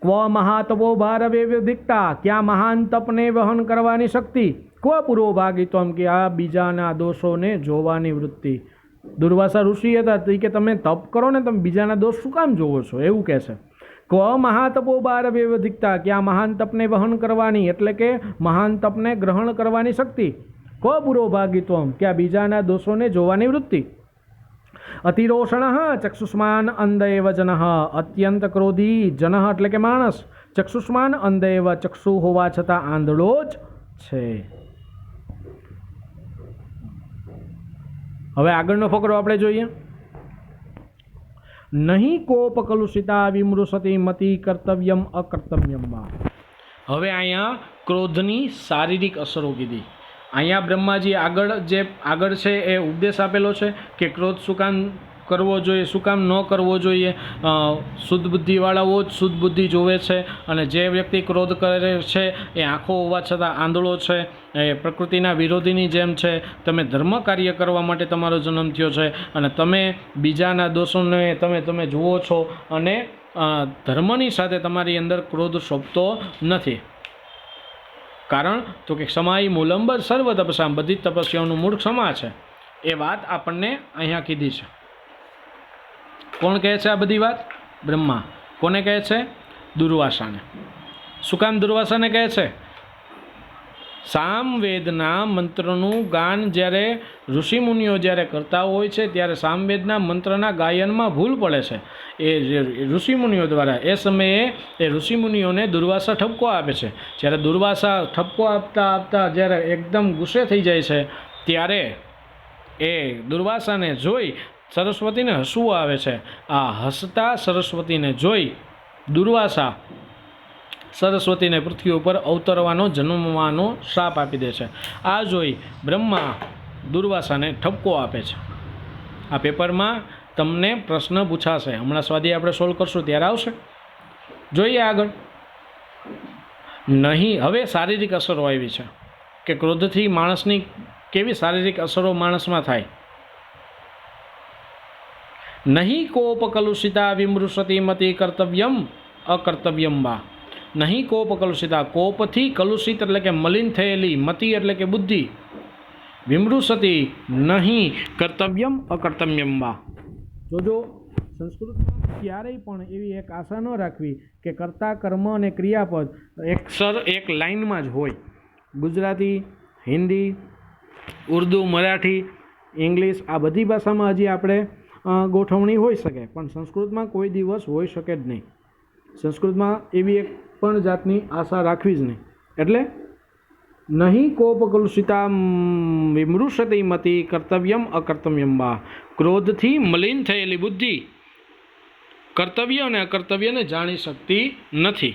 ક્વ મહાતપો ભારવેવ દિક્તા ક્યાં મહાન તપને વહન કરવાની શક્તિ, ક્વ પુરો ભાગિત્વમ કે આ બીજાના દોષોને જોવાની વૃત્તિ. દુર્વાસા ઋષિ હતા કે તમે તપ કરો ને, તમે બીજાના દોષ શું કામ જોવો છો, એવું કહે છે. ક્વ મહાતપો ભારવેવ દિક્તા ક્યાં મહાન તપને વહન કરવાની એટલે કે મહાન તપને ગ્રહણ કરવાની શક્તિ, પુરોભાગિત્વમ કે આ બીજાના દોષોને જોવાની વૃત્તિ. અતિરોષણ ચક્ષુષ્માન અંધેવ જન, અત્યંત ક્રોધી જન એટલે કે માણસ, ચક્ષુષ્માન અંધેવ ચક્ષુ હોવા છતાં આંધળો જ છે. હવે આગળનો ફકરો આપણે જોઈએ. નહીં કોપ કલુષિતા વિમૃશતિ મતિ કર્તવ્યમ અકર્તવ્યમ વા. હવે અહીંયા ક્રોધની શારીરિક અસરો કીધી. અહીંયા બ્રહ્માજી આગળ છે એ ઉપદેશ આપેલો છે કે ક્રોધ શું કામ કરવો જોઈએ, શું કામ ન કરવો જોઈએ. શુદ્ધ બુદ્ધિવાળાઓ જ શુદ્ધ બુદ્ધિ જોવે છે, અને જે વ્યક્તિ ક્રોધ કરે છે એ આંખો હોવા છતાં આંધળો છે, એ પ્રકૃતિના વિરોધીની જેમ છે. તમે ધર્મ કાર્ય કરવા માટે તમારો જન્મ થયો છે, અને તમે બીજાના દોષોને તમે જુઓ છો, અને ધર્મની સાથે તમારી અંદર ક્રોધ શોભતો નથી. કારણ તો કે ક્ષમાઈ મૂલંબર સર્વ તપસ્યા, બધી જ તપસ્યાઓનું મૂળ ક્ષમા છે. એ વાત આપણને અહીંયા કીધી છે. કોણ કહે છે આ બધી વાત? બ્રહ્મા. કોને કહે છે? દુર્વાસાને. શું કામ દુર્વાસાને કહે છે? સામવેદના મંત્રનું ગાન જ્યારે ઋષિમુનિઓ જ્યારે કરતા હોય છે, ત્યારે સામવેદના મંત્રના ગાયનમાં ભૂલ પડે છે એ ઋષિમુનિઓ દ્વારા. એ સમયે એ ઋષિમુનિઓને દુર્વાસા ઠપકો આપે છે. જ્યારે દુર્વાસા ઠપકો આપતા જ્યારે એકદમ ગુસ્સે થઈ જાય છે, ત્યારે એ દુર્વાસાને જોઈ સરસ્વતીને હસવું આવે છે. આ હસતા સરસ્વતીને જોઈ દુર્વાસા સરસ્વતીને પૃથ્વી ઉપર અવતરવાનો, જન્મવાનો શ્રાપ આપી દે છે. આ જોઈ બ્રહ્મા દુર્વાસાને ઠપકો આપે છે. આ પેપરમાં તમને પ્રશ્ન પૂછાશે, હમણાં સ્વાધ્યાય આપણે સોલ્વ કરશું ત્યારે આવશે. જોઈએ આગળ. નહીં. હવે શારીરિક અસરો આવી છે કે ક્રોધથી માણસની કેવી શારીરિક અસરો માણસમાં થાય. નહીં કોપ કલુષિતા વિમૃશતિ મતિ કર્તવ્યમ અકર્તવ્યમ વા. નહીં કોપ કલુષિતા, કોપથી કલુષિત એટલે કે મલિન થયેલી, મતિ એટલે કે બુદ્ધિ, વિમૃશતિ નહીં કર્તવ્યમ અકર્તવ્યમ વા. જોજો સંસ્કૃતમાં ક્યારેય પણ એવી એક આશા ન રાખવી કે કર્તા, કર્મ અને ક્રિયાપદ એક લાઇનમાં જ હોય. ગુજરાતી, હિન્દી, ઉર્દુ, મરાઠી, ઇંગ્લિશ આ બધી ભાષામાં હજી આપણે ગોઠવણી હોઈ શકે, પણ સંસ્કૃતમાં કોઈ દિવસ હોઈ શકે જ નહીં. સંસ્કૃતમાં એવી એક પણ જાતની આશા રાખવી જ નહીં. એટલે નહીં કોપ કલુષિતા વિમૃશતિ મતિ કર્તવ્યમ અકર્તવ્યમ વા. ક્રોધથી મલિન થયેલી બુદ્ધિ કર્તવ્ય અને અકર્તવ્યને જાણી શકતી નથી.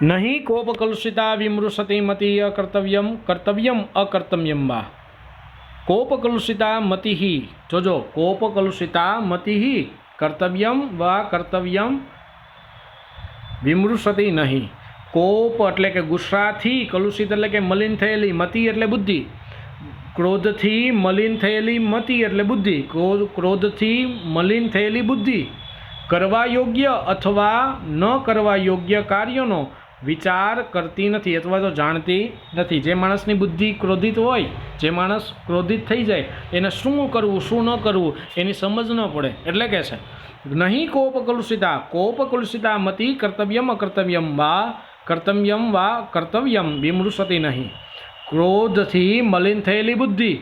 નહીં કોપ કલુષિતા વિમૃશતિ મતિ અકર્તવ્યમ કર્તવ્યમ અકર્તવ્યમ વા. કોપ કલુષિતા મતિ, જોજો, કોપ કલુષિતા મતિ કર્તવ્યમ વા કર્તવ્યમ વિમૃશતિ નહીં. કોપ એટલે કે ગુસ્સાથી, કલુષિત એટલે કે મલિન થયેલી, મતિ એટલે બુદ્ધિ, ક્રોધથી મલિન થયેલી મતિ એટલે બુદ્ધિ, ક્રોધથી મલિન થયેલી બુદ્ધિ કરવા યોગ્ય અથવા ન કરવા યોગ્ય કાર્યોનો વિચાર કરતી નથી અથવા તો જાણતી નથી. જે માણસની બુદ્ધિ ક્રોધિત હોય, જે માણસ ક્રોધિત થઈ જાય, એને શું કરવું શું ન કરવું એની સમજ ન પડે. એટલે કે છે નહીં કોપ કલુષિતા મતિ કર્તવ્યમ અકર્તવ્યમ વા કર્તવ્યમ વિમૃશતિ નહીં. ક્રોધથી મલિન થયેલી બુદ્ધિ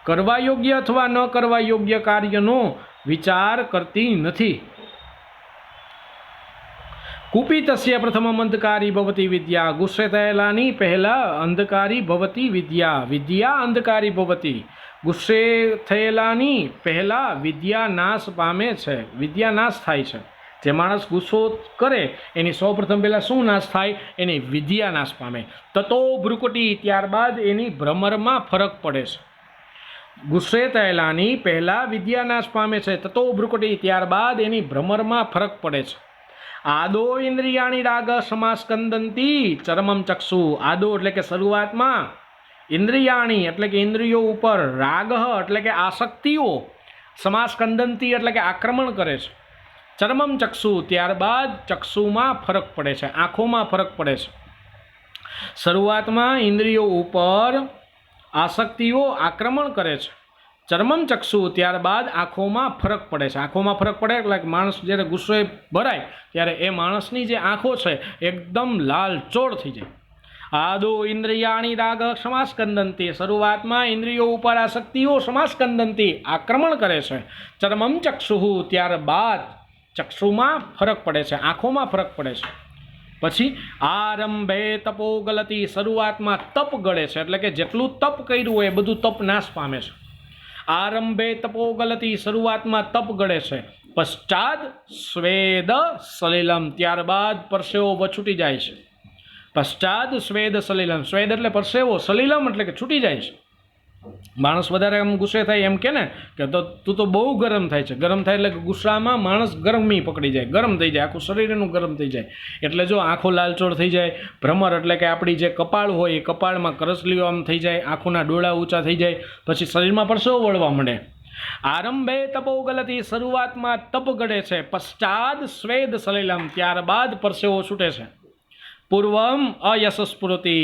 કરવા યોગ્ય અથવા ન કરવા યોગ્ય કાર્યનો વિચાર કરતી નથી. કુપિતસ્ય પ્રથમ અંધકારી ભવતી વિદ્યા. ગુસ્સે થયેલાની પહેલા અંધકારી ભવતી વિદ્યા. વિદ્યા અંધકારી ભવતી. ગુસ્સે થયેલાની પહેલા વિદ્યા નાશ પામે છે, વિદ્યા નાશ થાય છે. જે માણસ ગુસ્સો કરે એની સૌપ્રથમ પહેલાં શું નાશ થાય? એની વિદ્યા નાશ પામે. તતો ભ્રુકુટી, ત્યારબાદ એની ભ્રમરમાં ફરક પડે છે. ગુસ્સે થયેલાની પહેલાં વિદ્યા નાશ પામે છે, તતો ભ્રુકુટી, ત્યારબાદ એની ભ્રમરમાં ફરક પડે છે. આદો ઇન્દ્રિયાણી રાગ સમાસ્કંદંતી ચરમમ ચક્ષુ. આદો એટલે કે શરૂઆતમાં, ઇન્દ્રિયાણી એટલે કે ઇન્દ્રિયો ઉપર, રાગ એટલે કે આસક્તિઓ, સમાસ્કંદંતી એટલે કે આક્રમણ કરે છે. ચરમમ ચક્ષુ, ત્યારબાદ ચક્ષુમાં ફરક પડે છે, આંખોમાં ફરક પડે છે. શરૂઆતમાં ઇન્દ્રિયો ઉપર આસક્તિઓ આક્રમણ કરે છે, ચરમમ ચક્ષુ, ત્યારબાદ આંખોમાં ફરક પડે છે. આંખોમાં ફરક પડે એટલે માણસ જ્યારે ગુસ્સોએ ભરાય ત્યારે એ માણસની જે આંખો છે એકદમ લાલચોળ થઈ જાય. આદો ઇન્દ્રિયાણી રાગ ક્ષમાસ્કંદંતી, શરૂઆતમાં ઇન્દ્રિયો ઉપર આસક્તિઓ ક્ષમાસ્કંદંતી આક્રમણ કરે છે. ચરમમ ચક્ષુહુ, ત્યારબાદ ચક્ષુમાં ફરક પડે છે, આંખોમાં ફરક પડે છે. પછી આરંભે તપો ગલતી, શરૂઆતમાં તપ ગળે છે, એટલે કે જેટલું તપ કર્યું હોય એ બધું તપ નાશ પામે છે. આરંભે તપો ગલતી, શરૂઆતમાં તપ ગળે છે. પશ્ચાત સ્વેદ સલિલમ, ત્યારબાદ પરસેવો છૂટી જાય છે. પશ્ચાત સ્વેદ સલિલમ, સ્વેદ એટલે પરસેવો, સલિલમ એટલે કે છૂટી જાય છે. માણસ વધારે આમ ગુસ્સે થાય એમ કે ને કે તું તો બહુ ગરમ થાય છે. ગરમ થાય એટલે ગુસ્સામાં માણસ ગરમી પકડી જાય, ગરમ થઈ જાય, આખું શરીર એનું ગરમ થઈ જાય. એટલે જો આંખો લાલચોળ થઈ જાય, ભ્રમર એટલે કે આપણી જે કપાળ હોય એ કપાળમાં કરસલીઓ આમ થઈ જાય, આંખોના ડોળા ઊંચા થઈ જાય, પછી શરીરમાં પરસેવો વળવા માંડે. આરંભે તપો ગલતી, શરૂઆતમાં તપ ગળે છે. પશ્ચાત સ્વેદ સલિલમ, ત્યારબાદ પરસેવો છૂટે છે. પૂર્વમ અયશ સ્ફુરતિ,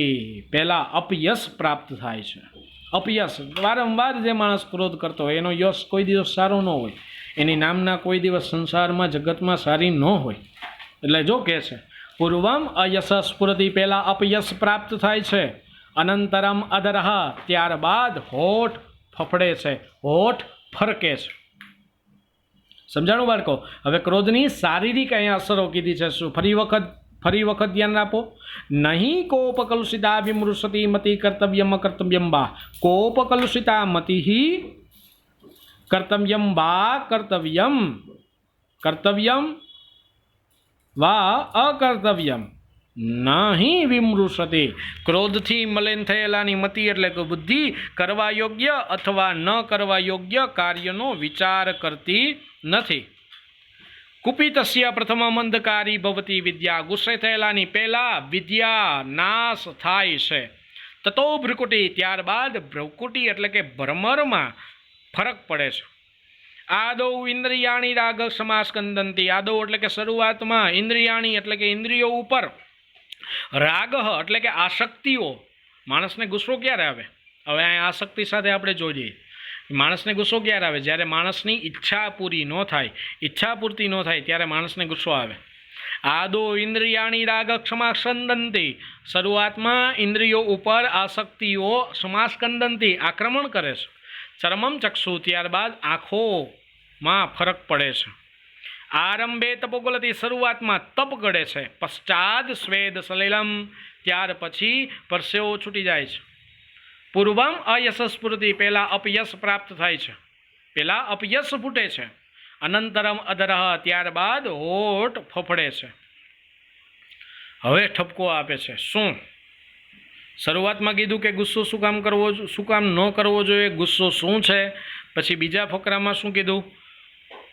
પહેલા અપયશ પ્રાપ્ત થાય છે. અપયશ, વારંવાર જે માણસ ક્રોધ કરતો હોય એનો યશ કોઈ દિવસ સારો ન હોય, એની નામના કોઈ દિવસ સંસારમાં જગતમાં સારી ન હોય. એટલે જો કે છે પૂર્વમ અયશ સ્ફુરતિ, પહેલા અપયશ પ્રાપ્ત થાય છે. અનંતરમ અધરહ, ત્યારબાદ હોઠ ફફડે છે, હોઠ ફરકે છે. સમજાણું બાળકો? હવે ક્રોધની શારીરિક અહીંયા અસરો કીધી છે. શું? ફરી વખત ધ્યાન આપો. નહીં કોપ કલુષિતા વિમૃશતિ મતિ કર્તવ્યમ કર્તવ્યમ બા, કોપ કલુષિતા મતિ કર્તવ્યમ બા કર્તવ્યમ, કર્તવ્યમ વા અકર્તવ્યમ નહીં વિમૃશતિ, ક્રોધથી મલિન થયેલાની મતિ એટલે કે બુદ્ધિ કરવા યોગ્ય અથવા ન કરવા યોગ્ય કાર્યનો વિચાર કરતી નથી. કુપિતસ્ય પ્રથમ મંદકારી ભવતી વિદ્યા, ગુસ્સે થયેલાની પહેલા વિદ્યા નાશ થાય છે. તતો ભ્રુકુટી, ત્યારબાદ ભ્રુકુટી એટલે કે ભ્રમરમાં ફરક પડે છે. આદૌ ઇન્દ્રિયાણી રાગ સમાસ્કંદંતી, આદૌ એટલે કે શરૂઆતમાં, ઇન્દ્રિયાણી એટલે કે ઇન્દ્રિયો ઉપર, રાગ એટલે કે આસક્તિઓ. માણસને ગુસ્સો ક્યારે આવે? હવે આ આસક્તિ સાથે આપણે જોઈએ. માણસને ગુસ્સો ક્યારે આવે? જ્યારે માણસની ઈચ્છા પૂરી ન થાય, ઈચ્છા પૂર્તિ ન થાય ત્યારે માણસને ગુસ્સો આવે. આદો ઇન્દ્રિયાણી રાગ ક્ષમાસ્કંદંતી, શરૂઆતમાં ઇન્દ્રિયો ઉપર આસક્તિઓ ક્ષમાસ્કંદંતી આક્રમણ કરે છે. ચરમમ ચક્ષુ, ત્યારબાદ આંખોમાં ફરક પડે છે. આરંભે તપોગલતી, શરૂઆતમાં તપ ગળે છે. પશ્ચાત સ્વેદ સલિલમ, ત્યાર પછી પરસેવો છૂટી જાય છે. પૂર્વમ અયશ સ્ફુરતિ, પહેલાં અપયશ પ્રાપ્ત થાય છે, પહેલાં અપયશ ફૂટે છે. અનંતરમ અધરહ, ત્યારબાદ હોઠ ફફડે છે. હવે ઠપકો આપે છે. શું? શરૂઆતમાં કીધું કે ગુસ્સો શું કામ કરવો, શું કામ ન કરવો જોઈએ, ગુસ્સો શું છે. પછી બીજા ફકરામાં શું કીધું?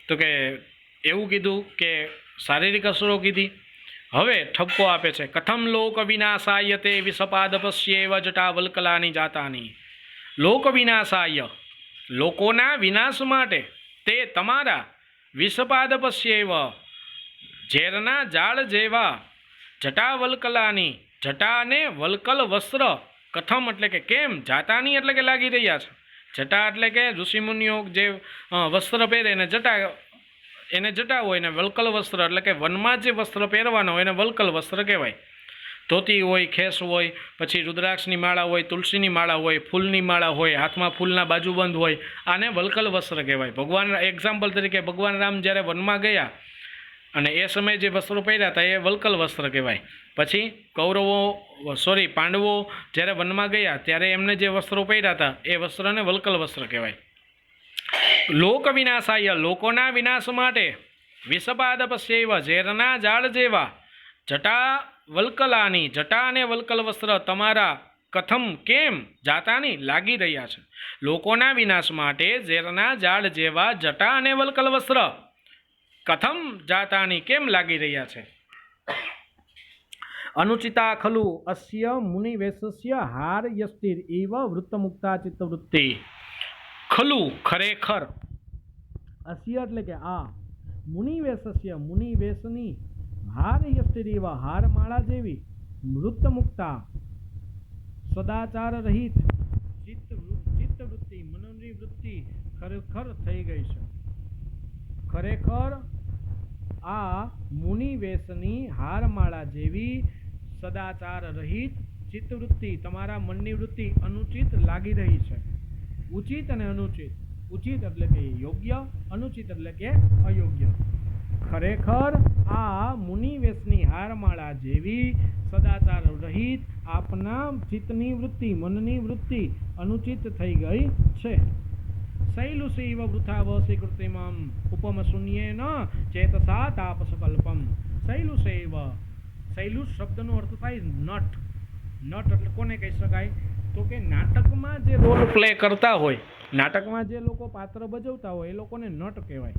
તો કે એવું કીધું કે શારીરિક અસરો કીધી. હવે ઠપકો આપે છે. કથમ લોક વિનાશાય તે વિષપાદપસ્યેવ જટાવલ્કલાની જાતાની, લોક વિનાશાય, લોકોના વિનાશ માટે, તે તમારા, વિષપાદપસ્યેવ, ઝેરના ઝાડ જેવા, જટાવલ્કલાની, જટા અને વલ્કલ વસ્ત્ર, કથમ એટલે કે કેમ, જાતાની એટલે કે લાગી રહ્યા છે. જટા એટલે કે ઋષિમુનિઓ જે વસ્ત્ર પહેરે ને જટા, એને જટા હોય ને વલ્કલ વસ્ત્ર એટલે કે વનમાં જે વસ્ત્ર પહેરવાના હોય એને વલ્કલ વસ્ત્ર કહેવાય. ધોતી હોય, ખેસ હોય, પછી રુદ્રાક્ષની માળા હોય, તુલસીની માળા હોય, ફૂલની માળા હોય, હાથમાં ફૂલના બાજુબંધ હોય, આને વલ્કલ વસ્ત્ર કહેવાય. ભગવાન, એક્ઝામ્પલ તરીકે ભગવાન રામ જ્યારે વનમાં ગયા અને એ સમયે જે વસ્ત્રો પહેર્યા હતા એ વલ્કલ વસ્ત્ર કહેવાય. પછી પાંડવો જ્યારે વનમાં ગયા ત્યારે એમને જે વસ્ત્રો પહેર્યા હતા એ વસ્ત્રને વલ્કલ વસ્ત્ર કહેવાય. લોક વિનાશાય, લોકોના વિનાશ માટે, વિષપાદપસ્યૈવ, ઝેરના ઝાડ જેવા, જટા વલ્કલાની, જટા અને વલ્કલ વસ્ત્ર તમારા, કથમ કેમ, જાતાની લાગી રહ્યા છે. લોકોના વિનાશ માટે ઝેરના ઝાડ જેવા જટા અને વલ્કલ વસ્ત્ર કથમ જાતાની કેમ લાગી રહ્યા છે. અનુચિતા ખલુ અસ્ય મુનિવેશસ્ય હાર યસ્તિર એવ વૃત્તમુક્તા ચિત્તવૃત્તિ. ખલુ ખરેખર, અસ્ય એટલે કે આ, મુનિવેશસ્ય મુનિવેશની, હાર યસ્તિર એવ હારમાળા જેવી, વૃત્તમુક્તા સદાચાર રહિત, ચિત્તવૃત્તિ મનોની વૃત્તિ ખરેખર થઈ ગઈ છે. ખરેખર આ મુનિવેશની હારમાળા જેવી સદાચાર રહિત ચિત્તવૃત્તિ તમારા મનની વૃત્તિ અનુચિત લાગી રહી છે. ઉચિત અને અનુચિત. ઉચિત એટલે કે યોગ્ય, અનુચિત એટલે કે અયોગ્ય. ખરેખર આ મુનિવેશની હારમાળા જેવી સદાચાર રહિત આપના ચિત્તની વૃત્તિ, મનની વૃત્તિ અનુચિત થઈ ગઈ છે. શૈલુષૈવ વૃથા વસી કૃત્રિમમ ઉપમ શૂન્યેન ચેતસા તાપસકલ્પમ. શૈલુષૈવ, શૈલુષ શબ્દનો અર્થ થાય નટ. નટ એટલે કોને કહી શકાય? તો કે નાટકમાં જે રોલ પ્લે કરતા હોય, નાટકમાં જે લોકો પાત્ર ભજવતા હોય એ લોકોને નટ કહેવાય.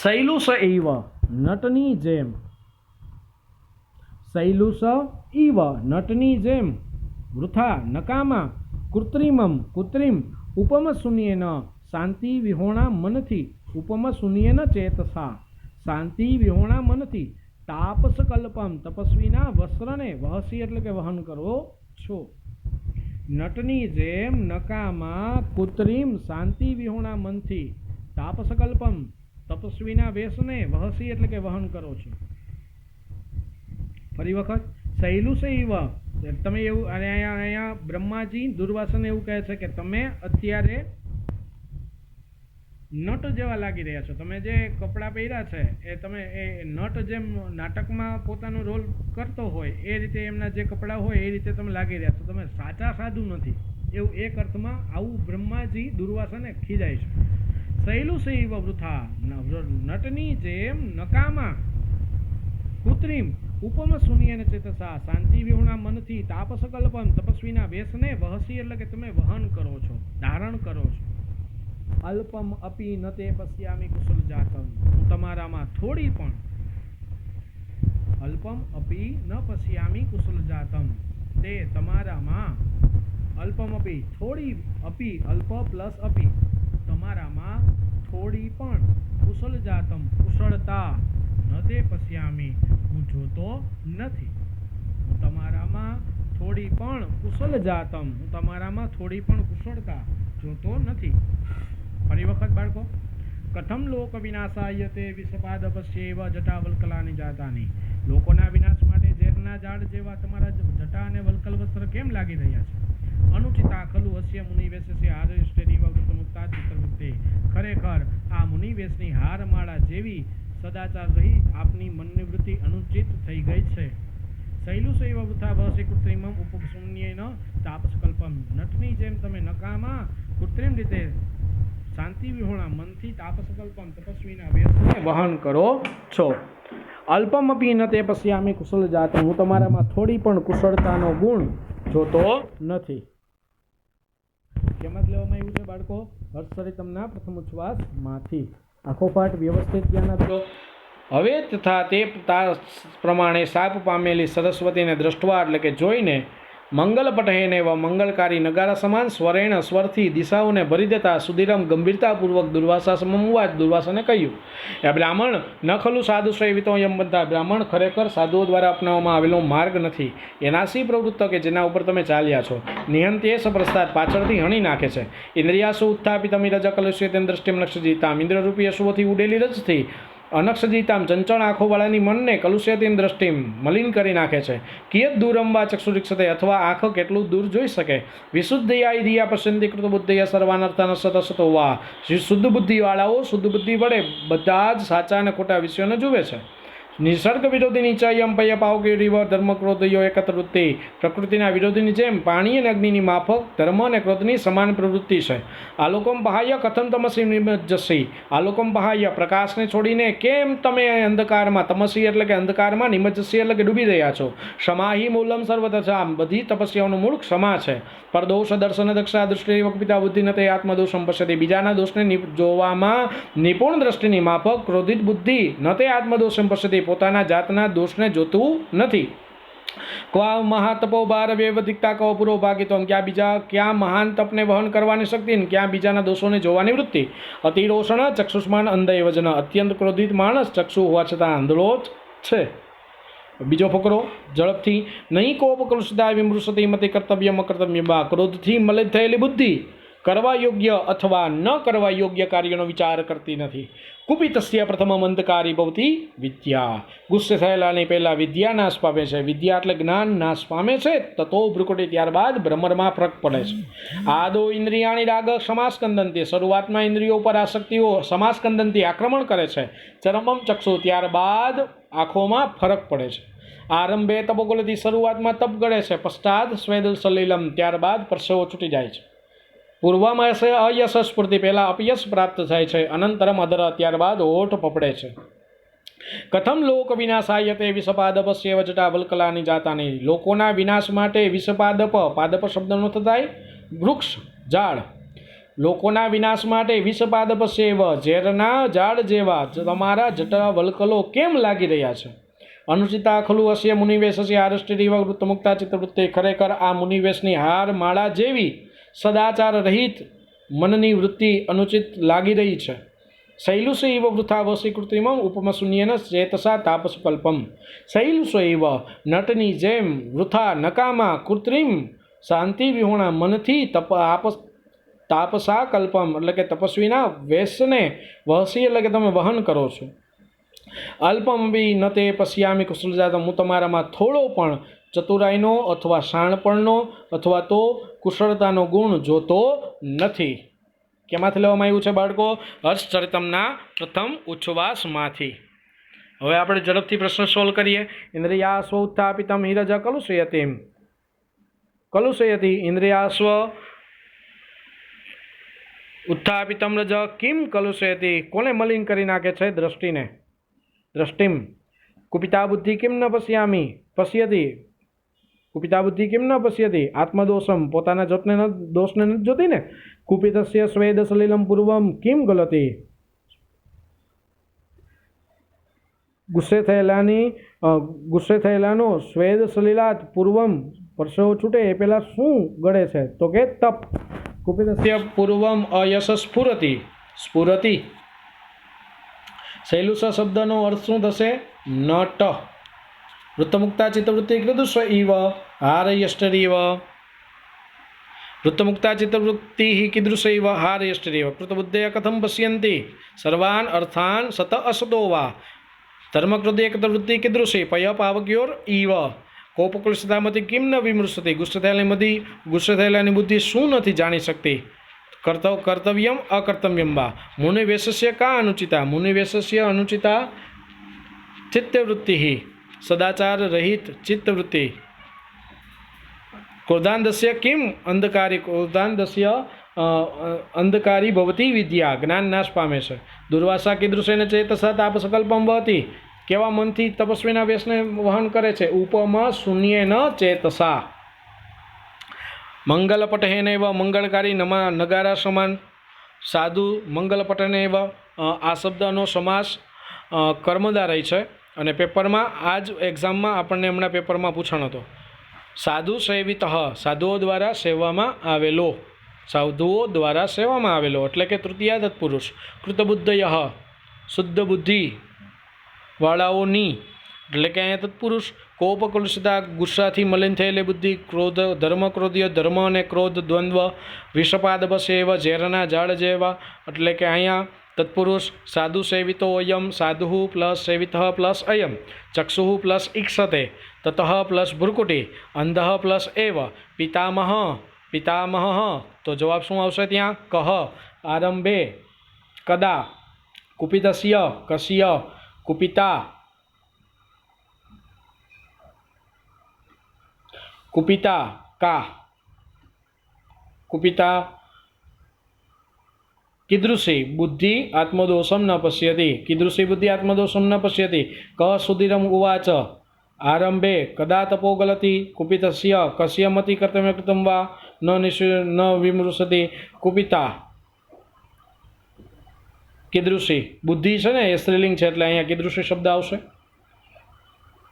શૈલુષ એવ, નટની જેમ. શૈલુષ ઇવ, નટની જેમ. વૃથા, નકામા. કૃત્રિમમ, કૃત્રિમ. ઉપમ શૂન્યેન, શાંતિ વિહોણા મનથી. ઉપમ શૂન્યેન ચેતસા, શાંતિ વિહોણા મનથી. તાપસકલ્પમ, તપસ્વીના વસ્ત્રને. વહસી એટલે કે વહન કરો છો. નટની જેમ, નકામા, કૃત્રિમ, શાંતિ વિહોણા મનથી. તાપસકલ્પમ, તપસ્વીના વેશને. વહસી એટલે કે વહન કરો છો. ફરી વખત, શૈલુષૈવ. તમે એવું અહીંયા બ્રહ્માજી દુર્વાસને એવું કહે છે કે તમે અત્યારે નટ જેવા લાગી રહ્યા છો. તમે જે કપડાં પહેર્યા છે એ તમે એ નટ જેમ નાટકમાં પોતાનો રોલ કરતો હોય એ રીતે એમના જે કપડાં હોય એ રીતે તમે લાગી રહ્યા છો. તમે સાચા સાધુ નથી. એવું એક અર્થમાં આવું બ્રહ્માજી દુર્વાસાને ખીજાય છે. શૈલુષૈવ વૃથા, નટની જેમ, નકામા, કૃત્રિમ. ઉપમ શૂન્યેન ચેતસા, શાંતિ વિહોણા મનથી. તાપસકલ્પમ, તપસ્વીના વેશને. વહસી એટલે કે તમે વહન કરો છો, ધારણ કરો છો. અલ્પમ અપી ન તે પશ્યામિ કુશલ જાતમ. હું તમારામાં થોડી પણ, અલ્પમ અપી ન પશ્યામિ કુશલ જાતમ, તે તમારામાં, અલ્પમ અપી, થોડી, અપી, અલ્પ પ્લસ અપી, તમારામાં થોડી પણ, કુશલ જાતમ, કુશળતા, ન તે પશ્યામિ, હું જોતો નથી. હું તમારામાં થોડી પણ કુશલ જાતમ, હું તમારામાં થોડી પણ કુશળતા જોતો નથી. ફરી વખત બાળકો, કથમ લોક વિનાશાય તે વિષપાદપસ્યૈવ જટાવલ્કલાની જાતાની. લોકોના વિનાશ માટે ઝેરના ઝાડ જેવા તમારા જટા અને વલ્કલ વસ્ત્ર કેમ લાગી રહ્યા છે? અનુચિતા ખલુ અસ્ય મુનિવેશસ્ય હારયુષ્ટેરીવ વૃત્તમુક્તા ચિત્તવૃત્તે. ખરેખર આ મુનિવેશની હારમાળા જેવી સદાચાર રહી આપની મનની વૃત્તિ અનુચિત થઈ ગઈ છે. શૈલુષૈવ વૃથા વસી કૃત્રિમમ ઉપશૂન્યેન તાપસકલ્પમ. નટની જેમ તમે નકામા, કૃત્રિમ રીતે, શાંતિ વિહોણા મનથી. તાપસકલ્પમ, તપસ્વીના વેશને વહન કરો છો. અલ્પમપી ન તે પશ્યામિ કુશલ જાતમ. હું તમારામાં થોડી પણ કુશળતાનો ગુણ જોતો નથી. કેમાં જ લેવામાં આવ્યું છે બાળકો? હર્ષરિતમના પ્રથમ ઉચ્છ્વાસમાંથી. આખો પાઠ વ્યવસ્થિત ધ્યાન આપજો. હવે તથા તે પ્રમાણે શાપ પામેલી સરસ્વતીને દ્રષ્ટવા એટલે કે જોઈને, મંગલપટહેને વ મંગલકારી નગારા સમાન સ્વરેણ, સ્વરથી દિશાઓને ભરી દેતા સુધીરમ ગંભીરતાપૂર્વક દુર્વાસા સમમુવાચ. દુર્વાસાને કહ્યું, એ બ્રાહ્મણ ન ખલું સાધુ શ્રેવિતો યમ બધા. બ્રાહ્મણ ખરેખર સાધુઓ દ્વારા અપનાવવામાં આવેલો માર્ગ નથી. એનાસી પ્રવૃત્ત કે જેના ઉપર તમે ચાલ્યા છો. નિહંત્ય સપ્રસ્તાદ, પાછળથી હણી નાખે છે. ઇન્દ્રિયાસુ ઉત્થાપિતમી રજ કલુષ્ય તેમ દ્રષ્ટિમ લક્ષજીતામ. ઇન્દ્રરૂપી અશુઓથી ઉડેલી રજથી અનક્ષજીતામ, ચંચળ આંખોવાળાની મનને કલુષ્યતીમ દ્રષ્ટિમ, મલિન કરી નાખે છે. કિયત દૂરમ વા ચક્ષુરીક્ષતે, અથવા આંખ કેટલું દૂર જોઈ શકે. વિશુદ્ધયા દિયા પશ્યંતિકૃત બુદ્ધયા સર્વાનર્થાન સતસતો વા. શુદ્ધ બુદ્ધિવાળાઓ શુદ્ધ બુદ્ધિ વડે બધા જ સાચા અને ખોટા વિષયોને જુએ છે. નિસર્ગ વિરોધીની ચયમ પય પાવકે રીવ ધર્મ ક્રોધયો એકત્ર વૃત્તિ. પ્રકૃતિના વિરોધીની જેમ પાણી અને અગ્નિની માફક ધર્મ અને ક્રોધની સમાન પ્રવૃત્તિ છે. આલોકમ બહાય કથમ તમસી નિમજ્જસી. આલોકમ બહાય, પ્રકાશને છોડીને કેમ તમે અંધકારમાં, તમસી એટલે કે અંધકારમાં, નિમજ્જસી એટલે કે ડૂબી રહ્યા છો. ક્ષમાહી મૂલમ સર્વદશામ. બધી તપસ્યાઓનું મૂળ ક્ષમા છે. પરદોષ દર્શન દક્ષા દૃષ્ટિ વક્પિતા બુદ્ધિ ન તે આત્મદોષમ પશ્યતે. બીજાના દોષને જોવામાં નિપુણ દ્રષ્ટિની માફક ક્રોધિત બુદ્ધિ ન તે આત્મદોષમ પશ્યતે. પોતાના જાતના દોષને જોતું નથી. ક્વા મહાતપો બાર વ્યવધિકતા કવો પૂરો ભાગીત્વમ. ક્યાં મહાન તપને વહન કરવાની શક્તિ, ક્યાં બીજાના દોષોને જોવાની વૃત્તિ. અતિરોષણ ચક્ષુષ્માન અંધ વજન. અત્યંત ક્રોધિત માણસ ચક્ષુ હોવા છતાં આંધળો જ છે. બીજો ફકરો ઝડપથી. નહીં કોપ કલુષિતા વિમૃષતી મતે કર્તવ્યમ અકર્તવ્ય બા. ક્રોધથી મલિત થયેલી બુદ્ધિ કરવા યોગ્ય અથવા ન કરવા યોગ્ય કાર્યનો વિચાર કરતી નથી. કુપિતસ્ય પ્રથમમ અંધકારી ભવતી વિદ્યા. ગુસ્સે થયેલાની પહેલાં વિદ્યા નાશ પામે છે. વિદ્યા એટલે જ્ઞાન નાશ પામે છે. તતો ભ્રુકુટી, ત્યારબાદ ભ્રમરમાં ફરક પડે છે. આદો ઇન્દ્રિયાણી રાગ સમાસ્કંદંતી, શરૂઆતમાં ઇન્દ્રિયો ઉપર આસક્તિઓ સમાસ્કંદંતી આક્રમણ કરે છે. ચરમમ ચક્ષુ, ત્યારબાદ આંખોમાં ફરક પડે છે. આરંભે તપોગોલથી, શરૂઆતમાં તપ ગળે છે. પશ્ચાત સ્વેદ સલીલમ, ત્યારબાદ પરસેવો છૂટી જાય છે. પૂર્વમાં અયશ સ્ફૂર્તિ, પહેલાં અપયશ પ્રાપ્ત થાય છે. અનંતરમ અધર, ત્યારબાદ હોઠ પપડે છે. કથમ લોક વિનાશાયતે વિષપાદપસ્ય વજટા વલ્કલાની જાતાની. લોકોના વિનાશ માટે વિષપાદપ, પાદપ શબ્દનો થાય વૃક્ષ, ઝાડ. લોકોના વિનાશ માટે વિષપાદપ સેવ, ઝેરના ઝાડ જેવા તમારા જટા વલ્કલો કેમ લાગી રહ્યા છે. અનુચિતા ખલુ અસ્ય મુનિવેશસ્ય આરષ્ટિરીવ વૃત્તમુક્તા ચિત્તવૃત્તિ. ખરેખર આ મુનિવેશની હાર માળા જેવી સદાચાર રહિત મનની વૃત્તિ અનુચિત લાગી રહી છે. શૈલુષ એવ વૃથા વસી કૃત્રિમ ઉપમશૂન્યન ચેતસા તાપસકલ્પમ. શૈલુષ એવ, નટની જેમ, વૃથા નકામા, કૃત્રિમ શાંતિ વિહોણા મનથી તાપસા કલ્પમ એટલે કે તપસ્વીના વેશને વહસી એટલે કે તમે વહન કરો છો. અલ્પમ બી ન તે પશ્યામી કુશલજાતમ. હું તમારામાં થોડો પણ ચતુરાઈનો અથવા શાણપણનો અથવા તો કુશળતાનો ગુણ જોતો નથી. કેમાંથી લેવામાં આવ્યું છે બાળકો? હર્ષચરિતમના પ્રથમ ઉચ્છ્વાસમાંથી. હવે આપણે ઝડપથી પ્રશ્ન સોલ્વ કરીએ. ઇન્દ્રિયાસ્વ ઉત્થાપિતમ હિરજ કલુષયતિ. કલુષયતિ ઇન્દ્રિયાસ્વ ઉત્થાપિતમ રજ કિમ કલુષયતિ. કોને મલિન કરી નાખે છે? દ્રષ્ટિને. દ્રષ્ટિમ. કુપિતા બુદ્ધિ કિમ ન પશ્યામી પશ્યતિ. કુપિતા બુદ્ધિ કિમ ન પશ્યતિ. આત્મદોષમ, પોતાના દોષને નથી જોતી ને. કુપિતસ્ય સ્વેદ સલિલમ પૂર્વમ કિમ ગલતી. ગુસ્સે થયેલાનો સ્વેદ સલિલાત પૂર્વમ, પરસેવો છૂટે એ પહેલાં શું ગળે છે? તો કે તપ. કુપિતસ્ય પૂર્વમ અયશ સ્ફુરતિ. સ્ફુરતિ. શૈલુષ શબ્દનો અર્થ શું થશે? નટ. વૃત્તમુક્તા ચિત્તવૃત્તિ કૃદુષ ઇવ હારયષ્ટરીવ. વૃત્તમુક્તા ચિત્તવૃત્તિ કીદૃશ ઇવ હારયષ્ટરીવ. કૃતબુદ્ધય કથમ પશ્યન્તિ સર્વાન અર્થાન સત અસતો વા. ધર્મકૃદય કૃતવૃત્તિ કીદૃશી પય પાવક્યોર ઇવ. કોપકુલસતામતી કિમ ન વિમૃશતિ. ગુસ્સે થયેલાની બુદ્ધિ શું નથી જાણી શકતી? કર્તવ્યમ અકર્તવ્યમ વા. મુનિવેશસ્ય કા અનુચિતા. મુનિવેશસ્ય અનુચિતા ચિત્તવૃત્તિ, સદાચાર રહિત ચિત્તવૃત્તિ. ક્રોધાંધસ્ય કિમ અંધકારી. ક્રોધાંધસ્ય અંધકારી ભવતી વિદ્યા. જ્ઞાન નાશ પામે છે. દુર્વાસા કીદૃશેન ચેતસા તાપસકલ્પમ વહતી. કેવા મનથી તપસ્વીના વેશને વહન કરે છે? ઉપમ શૂન્યેન ચેતસા. મંગલપટહેન એવ મંગળકારી નગારા સમાન. સાધુ મંગલપટને એવ. આ શબ્દનો સમાસ કર્મધારય છે અને પેપરમાં આ જ એક્ઝામમાં આપણને હમણાં પેપરમાં પૂછાણો હતો. સાધુ સેવિત, સાધુઓ દ્વારા સેવામાં આવેલો. સાધુઓ દ્વારા સેવામાં આવેલો એટલે કે તૃતીયા તત્પુરુષ. કૃતબુદ્ધય, શુદ્ધ બુદ્ધિ વાળાઓની એટલે કે અહીંયા તત્પુરુષ. કોપકલુષિતા, ગુસ્સાથી મલિન થયેલી બુદ્ધિ. ક્રોધ, ધર્મ ક્રોધીય, ધર્મ અને ક્રોધ દ્વંદ્વ. વિષપાદપ સેવ, ઝેરના ઝાડ જેવા એટલે કે અહીંયા તત્પુરુષ. સાધુ સેવિતો અયમ, સાધુ પ્લસ સેવિત પ્લસ અયમ. ચક્ષુ પ્લસ ઈક્ષતે, તતઃ પ્લસ ભ્રુકુટી, અંધ પ્લસ એવ. પિતામહ, પિતામહ. તો જવાબ શું આવશે ત્યાં? કહ. આરંભે કદા. કુપિતસ્ય કસ્ય. કુપિતા. કુપિતા કા. કુપિતા કીદૃશી બુદ્ધિ આત્મદોષમ ન પશ્યતિ. કીદૃશી બુદ્ધિ આત્મદોષમ ન પશ્યતિ. ક સુધીરમ ઉવાચ. આરંભે કદા તપો ગલતી. કુપિતસ્ય કસ્ય મતિ કર્તવ્ય કૃતમ વા ન વિમૃશતિ. કુપિતા કીદૃશી. બુદ્ધિ છે ને એ સ્ત્રીલિંગ છે એટલે અહીંયા કીદૃશી શબ્દ આવશે.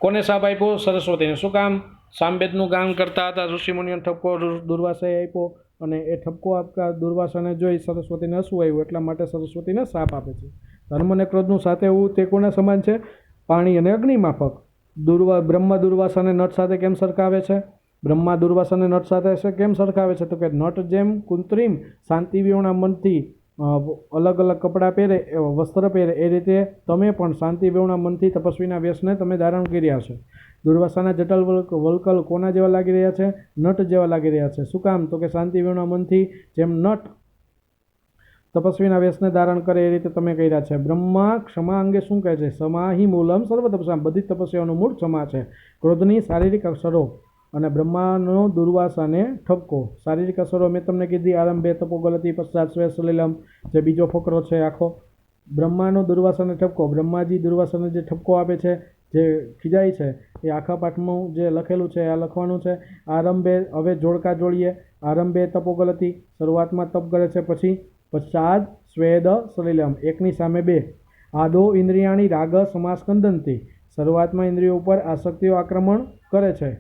કોને શાપ આપ્યો? સરસ્વતીને. શું કામ? સામવેદનું ગાન કરતા હતા ઋષિમુનિઓને ઠપકો દુર્વાસાએ આપ્યો અને એ ઠપકો આપતા દુર્વાસાને જોઈ સરસ્વતીને હસવું આવ્યું એટલા માટે સરસ્વતીને શાપ આપે છે. ધર્મ અને ક્રોધનું સાથે હોવું તે કોના સમાન છે? પાણી અને અગ્નિ માફક. બ્રહ્મ દુર્વાસાને નટ સાથે કેમ સરખાવે છે? બ્રહ્મા દુર્વાસાને નટ સાથે છે કેમ સરખાવે છે? તો કે નટ જેમ કૃત્રિમ શાંતિ વિહોણા મનથી અલગ અલગ કપડાં પહેરે, વસ્ત્ર પહેરે, એ રીતે તમે પણ શાંતિ વિહોણા મનથી તપસ્વીના વેશને તમે ધારણ કર્યા છે. દુર્વાસાના જટલ વલ્કલ કોના જેવા લાગી રહ્યા છે? નટ જેવા લાગી રહ્યા છે. શું કામ? તો કે શાંતિ વિહોણા મનથી જેમ નટ તપસ્વીના વેશને ધારણ કરે એ રીતે તમે કર્યા છે. બ્રહ્મા ક્ષમા અંગે શું કહે છે? સમાહિ મૂલમ સર્વ તપસ્યા, બધી તપસ્યાઓનું મૂળ ક્ષમા છે. ક્રોધની શારીરિક અસરો અને બ્રહ્માનો દુર્વાસાને ઠપકો. શારીરિક અસરો મેં તમને કીધી, આરંભે તપોગલતી પશ્ચાત સ્વે સલિલમ, જે બીજો ફકરો છે આખો. બ્રહ્માનો દુર્વાસાને ઠપકો, બ્રહ્માજી દુર્વાસાને જે ઠપકો આપે છે, જે ખીજાય છે, એ આખા પાઠમાં જે લખેલું છે આ લખવાનું છે. આરંભે, હવે જોડકા જોડીએ. આરંભે તપોગલતી, શરૂઆતમાં તપ કરે છે, પછી પશ્ચાદ સ્વેદ સલિલમ, એકની સામે બે. આદો ઇન્દ્રિયાણી રાગ સમાસ્કંદંતી, શરૂઆતમાં ઇન્દ્રિયો ઉપર આસક્તિઓ આક્રમણ કરે છે,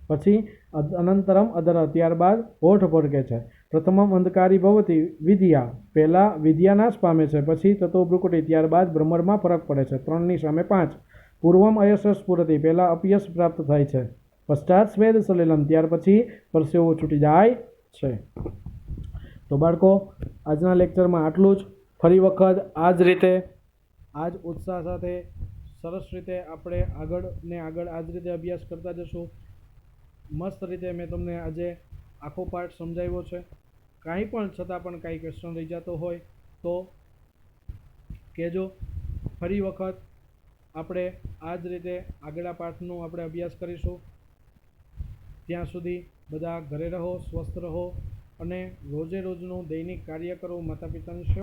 પછી અનંતરમ અધર, ત્યારબાદ હોઠ ભડકે છે. પ્રથમમ અંધકારી ભવતી વિદ્યા, પહેલાં વિદ્યા નાશ પામે છે, પછી તતો ભ્રુકુટી, ત્યારબાદ ભ્રમરમાં ફરક પડે છે. 3ની સામે 5. પૂર્વમ અયશ સ્ફુરતી, પહેલાં અપયશ પ્રાપ્ત થાય છે. પશ્ચાત સ્વેદ સલિલમ, ત્યાર પછી પરસેવો છૂટી જાય છે. તો બાળકો, આજના લેક્ચરમાં આટલું જ. ફરી વખત આ જ રીતે, આ જ ઉત્સાહ સાથે સરસ રીતે આપણે આગળ આ જ રીતે અભ્યાસ કરતા જશું. મસ્ત રીતે મેં તમને આજે આખો પાઠ સમજાવ્યો છે. કાંઈ પણ છતાં પણ કાંઈ ક્વેશ્ચન રહી જતો હોય તો કહેજો. ફરી વખત આપણે આ જ રીતે આગળના પાઠનો આપણે અભ્યાસ કરીશું. ત્યાં સુધી બધા ઘરે રહો, સ્વસ્થ રહો અને રોજે રોજનું દૈનિક કાર્ય કરો. માતા પિતાની સેવા